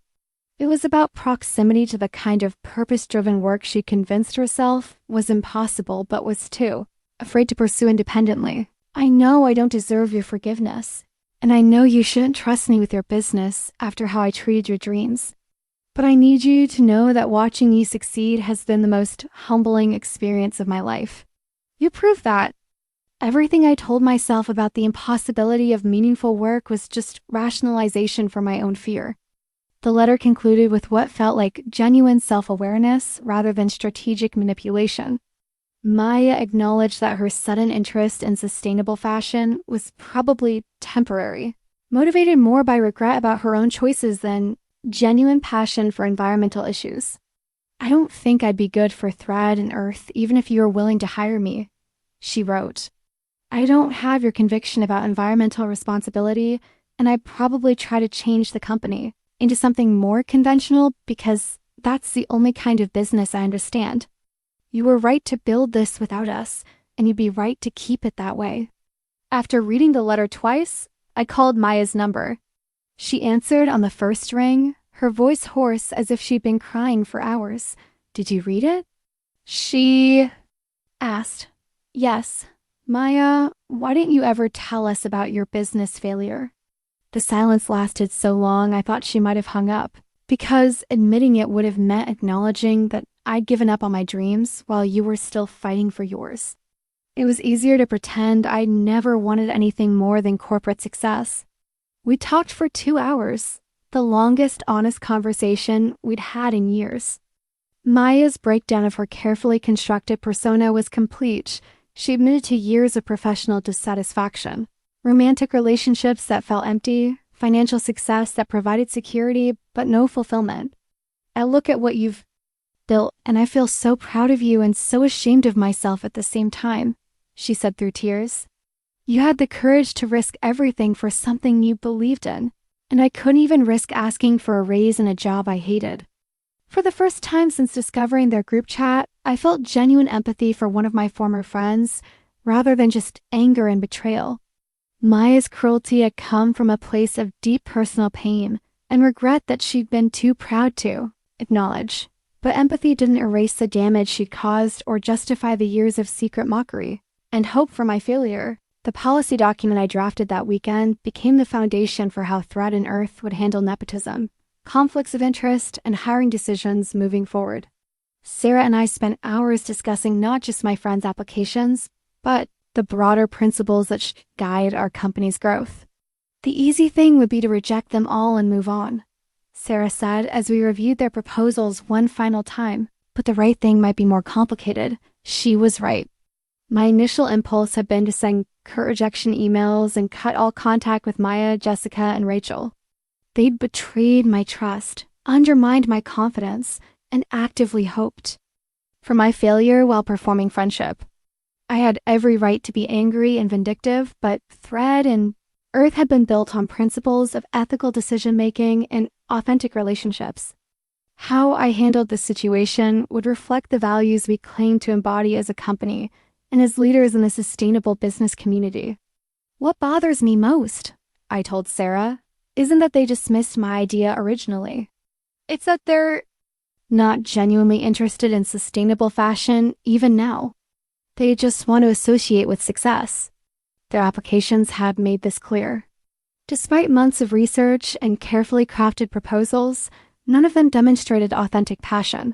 It was about proximity to the kind of purpose-driven work she convinced herself was impossible but was too afraid to pursue independently. I know I don't deserve your forgiveness, and I know you shouldn't trust me with your business after how I treated your dreams. But I need you to know that watching you succeed has been the most humbling experience of my life. You proved that. Everything I told myself about the impossibility of meaningful work was just rationalization for my own fear. The letter concluded with what felt like genuine self-awareness rather than strategic manipulation. Maya acknowledged that her sudden interest in sustainable fashion was probably temporary, motivated more by regret about her own choices than genuine passion for environmental issues. I don't think I'd be good for Thread and Earth even if you were willing to hire me, she wrote. I don't have your conviction about environmental responsibility, and I'd probably try to change the company into something more conventional because that's the only kind of business I understand. You were right to build this without us, and you'd be right to keep it that way. After reading the letter twice, I called Maya's number. She answered on the first ring, her voice hoarse as if she'd been crying for hours. Did you read it? She asked. Yes. Maya, why didn't you ever tell us about your business failure? The silence lasted so long I thought she might have hung up, because admitting it would have meant acknowledging that I'd given up on my dreams while you were still fighting for yours. It was easier to pretend I never wanted anything more than corporate success. We talked for 2 hours, the longest honest conversation we'd had in years. Maya's breakdown of her carefully constructed persona was complete. She admitted to years of professional dissatisfaction, romantic relationships that felt empty, financial success that provided security but no fulfillment. I look at what you've built and I feel so proud of you and so ashamed of myself at the same time, she said through tears. You had the courage to risk everything for something you believed in, and I couldn't even risk asking for a raise in a job I hated. For the first time since discovering their group chat, I felt genuine empathy for one of my former friends, rather than just anger and betrayal. Maya's cruelty had come from a place of deep personal pain and regret that she'd been too proud to acknowledge. But empathy didn't erase the damage she'd caused or justify the years of secret mockery and hope for my failure. The policy document I drafted that weekend became the foundation for how Thread and Earth would handle nepotism, conflicts of interest, and hiring decisions moving forward. Sarah and I spent hours discussing not just my friend's applications, but the broader principles that should guide our company's growth. The easy thing would be to reject them all and move on, Sarah said as we reviewed their proposals one final time. But the right thing might be more complicated. She was right. My initial impulse had been to send curt rejection emails and cut all contact with Maya, Jessica, and Rachel. They'd betrayed my trust, undermined my confidence, and actively hoped for my failure while performing friendship. I had every right to be angry and vindictive, but Thread and Earth had been built on principles of ethical decision-making and authentic relationships. How I handled this situation would reflect the values we claim to embody as a company and as leaders in the sustainable business community. What bothers me most, I told Sarah, isn't that they dismissed my idea originally. It's that they're not genuinely interested in sustainable fashion even now. They just want to associate with success. Their applications have made this clear. Despite months of research and carefully crafted proposals, none of them demonstrated authentic passion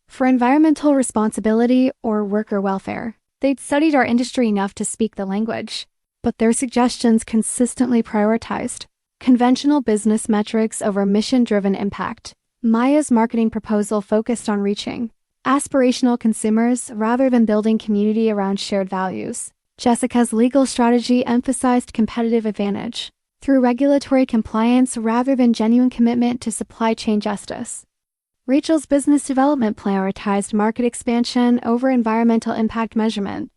for environmental responsibility or worker welfare. They'd studied our industry enough to speak the language, but their suggestions consistently prioritized conventional business metrics over mission-driven impact. Maya's marketing proposal focused on reaching aspirational consumers rather than building community around shared values. Jessica's legal strategy emphasized competitive advantage through regulatory compliance rather than genuine commitment to supply chain justice. Rachel's business development prioritized market expansion over environmental impact measurement.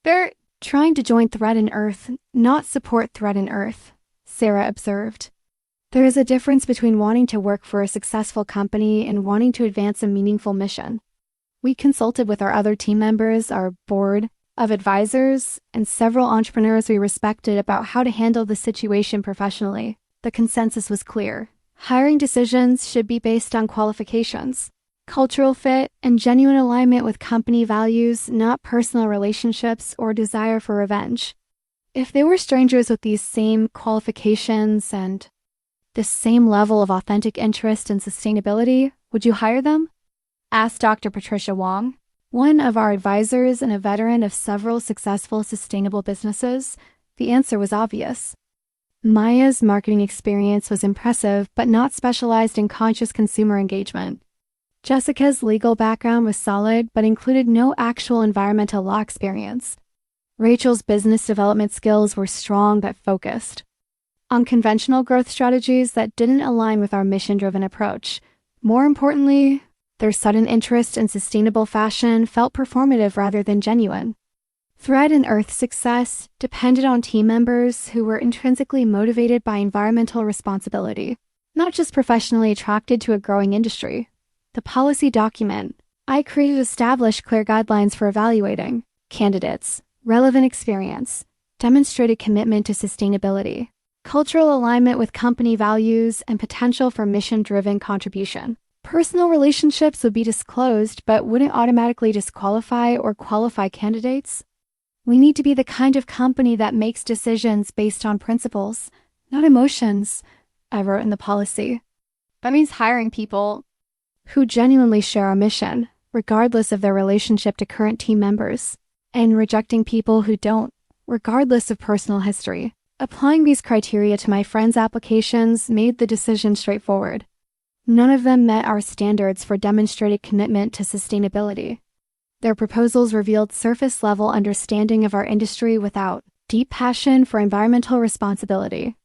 They're trying to join Thread and Earth, not support Thread and Earth, Sarah observed. There is a difference between wanting to work for a successful company and wanting to advance a meaningful mission. We consulted with our other team members, our board of advisors, and several entrepreneurs we respected about how to handle the situation professionally. The consensus was clear. Hiring decisions should be based on qualifications, cultural fit, and genuine alignment with company values, not personal relationships or desire for revenge. If they were strangers with these same qualifications and the same level of authentic interest and sustainability, would you hire them? Asked Dr. Patricia Wong, one of our advisors and a veteran of several successful sustainable businesses. The answer was obvious. Maya's marketing experience was impressive, but not specialized in conscious consumer engagement. Jessica's legal background was solid, but included no actual environmental law experience. Rachel's business development skills were strong but focused on conventional growth strategies that didn't align with our mission-driven approach. More importantly, their sudden interest in sustainable fashion felt performative rather than genuine. Thread and Earth's success depended on team members who were intrinsically motivated by environmental responsibility, not just professionally attracted to a growing industry. The policy document I created established clear guidelines for evaluating candidates, relevant experience, demonstrated commitment to sustainability, cultural alignment with company values, and potential for mission-driven contribution. Personal relationships would be disclosed, but wouldn't automatically disqualify or qualify candidates. We need to be the kind of company that makes decisions based on principles, not emotions, I wrote in the policy. That means hiring people who genuinely share our mission, regardless of their relationship to current team members, and rejecting people who don't, regardless of personal history. Applying these criteria to my friends' applications made the decision straightforward. None of them met our standards for demonstrated commitment to sustainability. Their proposals revealed surface-level understanding of our industry without deep passion for environmental responsibility.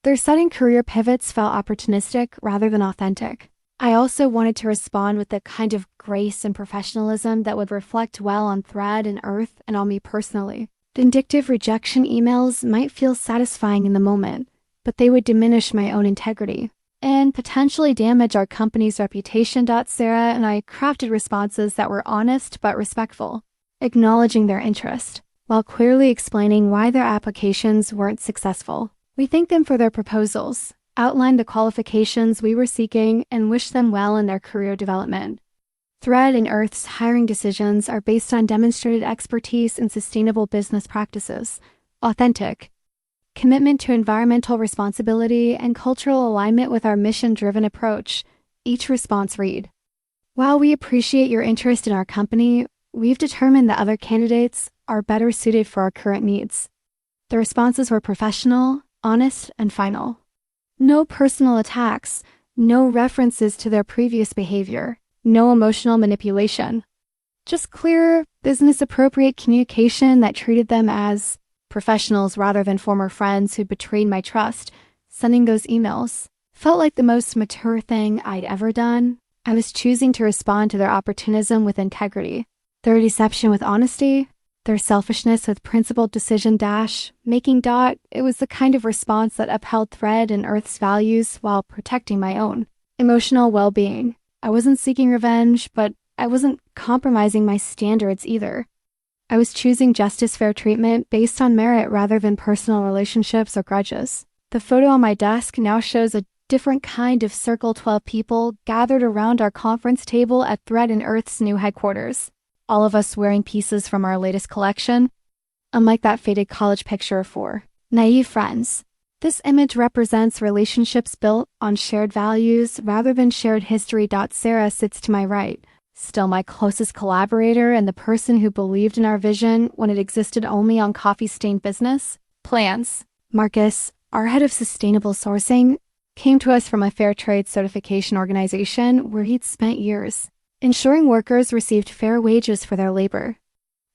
Their sudden career pivots felt opportunistic rather than authentic. I also wanted to respond with the kind of grace and professionalism that would reflect well on Thread and Earth and on me personally. Vindictive rejection emails might feel satisfying in the moment, but they would diminish my own integrity and potentially damage our company's reputation. Sarah and I crafted responses that were honest but respectful, acknowledging their interest, while clearly explaining why their applications weren't successful. We thanked them for their proposals, outlined the qualifications we were seeking, and wished them well in their career development. Thread and Earth's hiring decisions are based on demonstrated expertise in sustainable business practices, authentic commitment to environmental responsibility, and cultural alignment with our mission-driven approach. Each response read, "While we appreciate your interest in our company, we've determined that other candidates are better suited for our current needs." The responses were professional, honest, and final. No personal attacks, no references to their previous behavior, no emotional manipulation. Just clear, business-appropriate communication that treated them as professionals rather than former friends who betrayed my trust. Sending those emails felt like the most mature thing I'd ever done. I was choosing to respond to their opportunism with integrity, their deception with honesty, Their selfishness with principled decision making. It was the kind of response that upheld Thread and Earth's values while protecting my own emotional well-being. I wasn't seeking revenge, but I wasn't compromising my standards either. I was choosing justice, fair treatment based on merit rather than personal relationships or grudges. The photo on my desk now shows a different kind of Circle 12 people gathered around our conference table at Thread and Earth's new headquarters. All of us wearing pieces from our latest collection, unlike that faded college picture of four naive friends. This image represents relationships built on shared values rather than shared history. Sarah sits to my right, still my closest collaborator and the person who believed in our vision when it existed only on coffee-stained business plans. Marcus, our head of sustainable sourcing, came to us from a fair trade certification organization where he'd spent years ensuring workers received fair wages for their labor.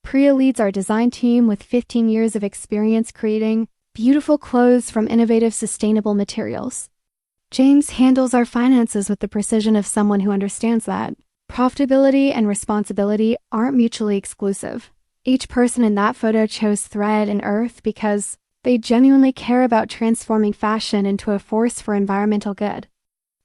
Priya leads our design team with 15 years of experience creating beautiful clothes from innovative sustainable materials. James handles our finances with the precision of someone who understands that profitability and responsibility aren't mutually exclusive. Each person in that photo chose Thread and Earth because they genuinely care about transforming fashion into a force for environmental good.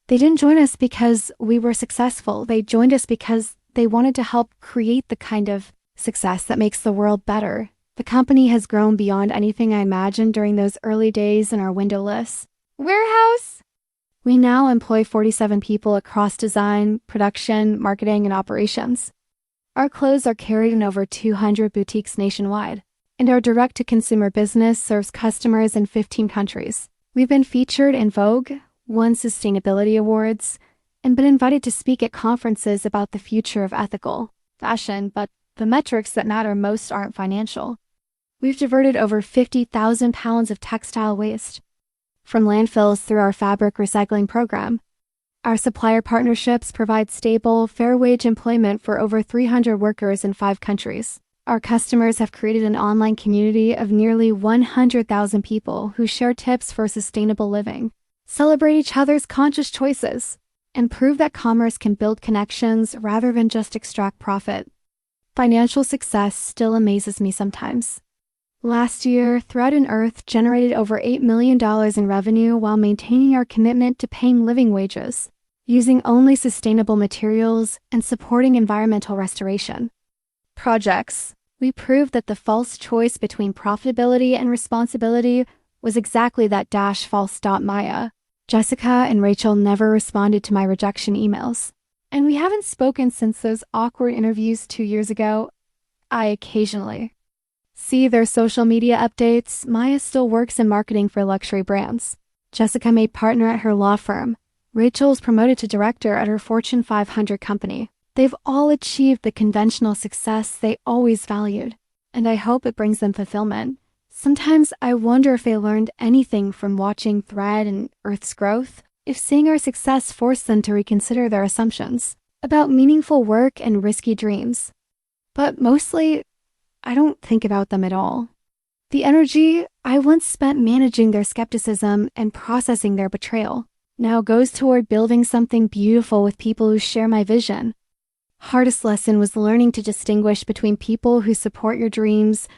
They didn't join us because we were successful. They joined us because they wanted to help create the kind of success that makes the world better. The company has grown beyond anything I imagined during those early days in our windowless warehouse. We now employ 47 people across design, production, marketing, and operations. Our clothes are carried in over 200 boutiques nationwide, and our direct-to-consumer business serves customers in 15 countries. We've been featured in Vogue, won sustainability awards, and been invited to speak at conferences about the future of ethical fashion, but the metrics that matter most aren't financial. We've diverted over 50,000 pounds of textile waste from landfills through our fabric recycling program. Our supplier partnerships provide stable, fair wage employment for over 300 workers in 5 countries. Our customers have created an online community of nearly 100,000 people who share tips for sustainable living, celebrate each other's conscious choices, and prove that commerce can build connections rather than just extract profit. Financial success still amazes me sometimes. Last year, Thread and Earth generated over $8 million in revenue while maintaining our commitment to paying living wages, using only sustainable materials, and supporting environmental restoration projects. We proved that the false choice between profitability and responsibility was exactly that false. Maya, Jessica, and Rachel never responded to my rejection emails. And we haven't spoken since those awkward interviews 2 years ago. I occasionally see their social media updates. Maya still works in marketing for luxury brands. Jessica made partner at her law firm. Rachel was promoted to director at her Fortune 500 company. They've all achieved the conventional success they always valued, and I hope it brings them fulfillment. Sometimes I wonder if they learned anything from watching Thread and Earth's growth, if seeing our success forced them to reconsider their assumptions about meaningful work and risky dreams. But mostly, I don't think about them at all. The energy I once spent managing their skepticism and processing their betrayal now goes toward building something beautiful with people who share my vision. Hardest lesson was learning to distinguish between people who support your dreams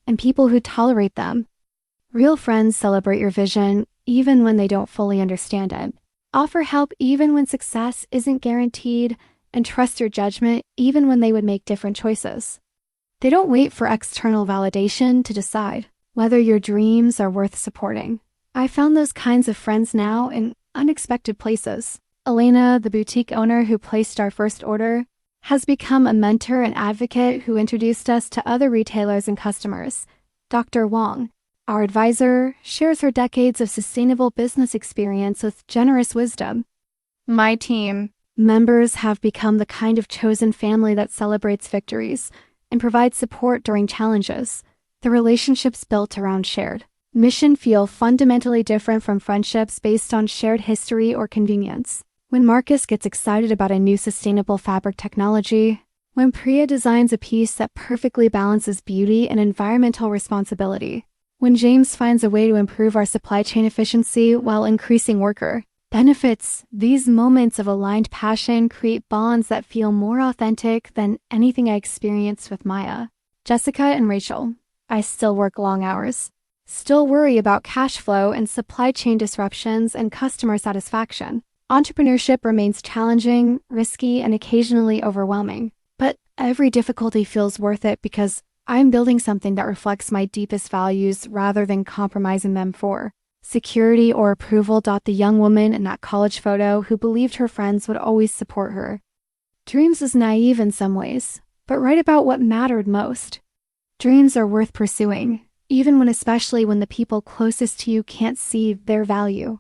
and people who tolerate them. Real friends celebrate your vision even when they don't fully understand it, offer help even when success isn't guaranteed, and trust your judgment even when they would make different choices. They don't wait for external validation to decide whether your dreams are worth supporting. I found those kinds of friends now in unexpected places. Elena, the boutique owner who placed our first order, has become a mentor and advocate who introduced us to other retailers and customers. Dr. Wong, our advisor, shares her decades of sustainable business experience with generous wisdom. My team members have become the kind of chosen family that celebrates victories and provides support during challenges. The relationships built around shared mission feel fundamentally different from friendships based on shared history or convenience. When Marcus gets excited about a new sustainable fabric technology, when Priya designs a piece that perfectly balances beauty and environmental responsibility, when James finds a way to improve our supply chain efficiency while increasing worker benefits, these moments of aligned passion create bonds that feel more authentic than anything I experienced with Maya. Jessica and Rachel. I still work long hours. Still worry about cash flow and supply chain disruptions and customer satisfaction. Entrepreneurship remains challenging, risky, and occasionally overwhelming. But every difficulty feels worth it because I'm building something that reflects my deepest values rather than compromising them for security or approval. The young woman in that college photo who believed her friends would always support her. Dreams was naive in some ways, but right about what mattered most. Dreams are worth pursuing, especially when the people closest to you can't see their value.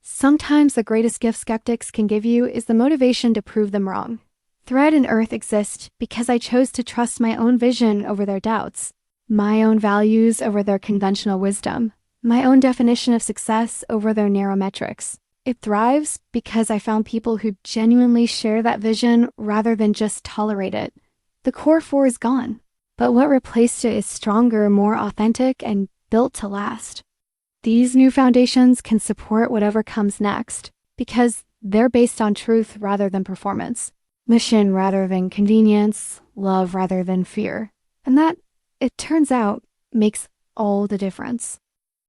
Sometimes the greatest gift skeptics can give you is the motivation to prove them wrong. Thread and Earth exist because I chose to trust my own vision over their doubts, my own values over their conventional wisdom, my own definition of success over their narrow metrics. It thrives because I found people who genuinely share that vision rather than just tolerate it. The core 4 is gone, but what replaced it is stronger, more authentic, and built to last. These new foundations can support whatever comes next because they're based on truth rather than performance, mission rather than convenience, love rather than fear. And that, it turns out, makes all the difference.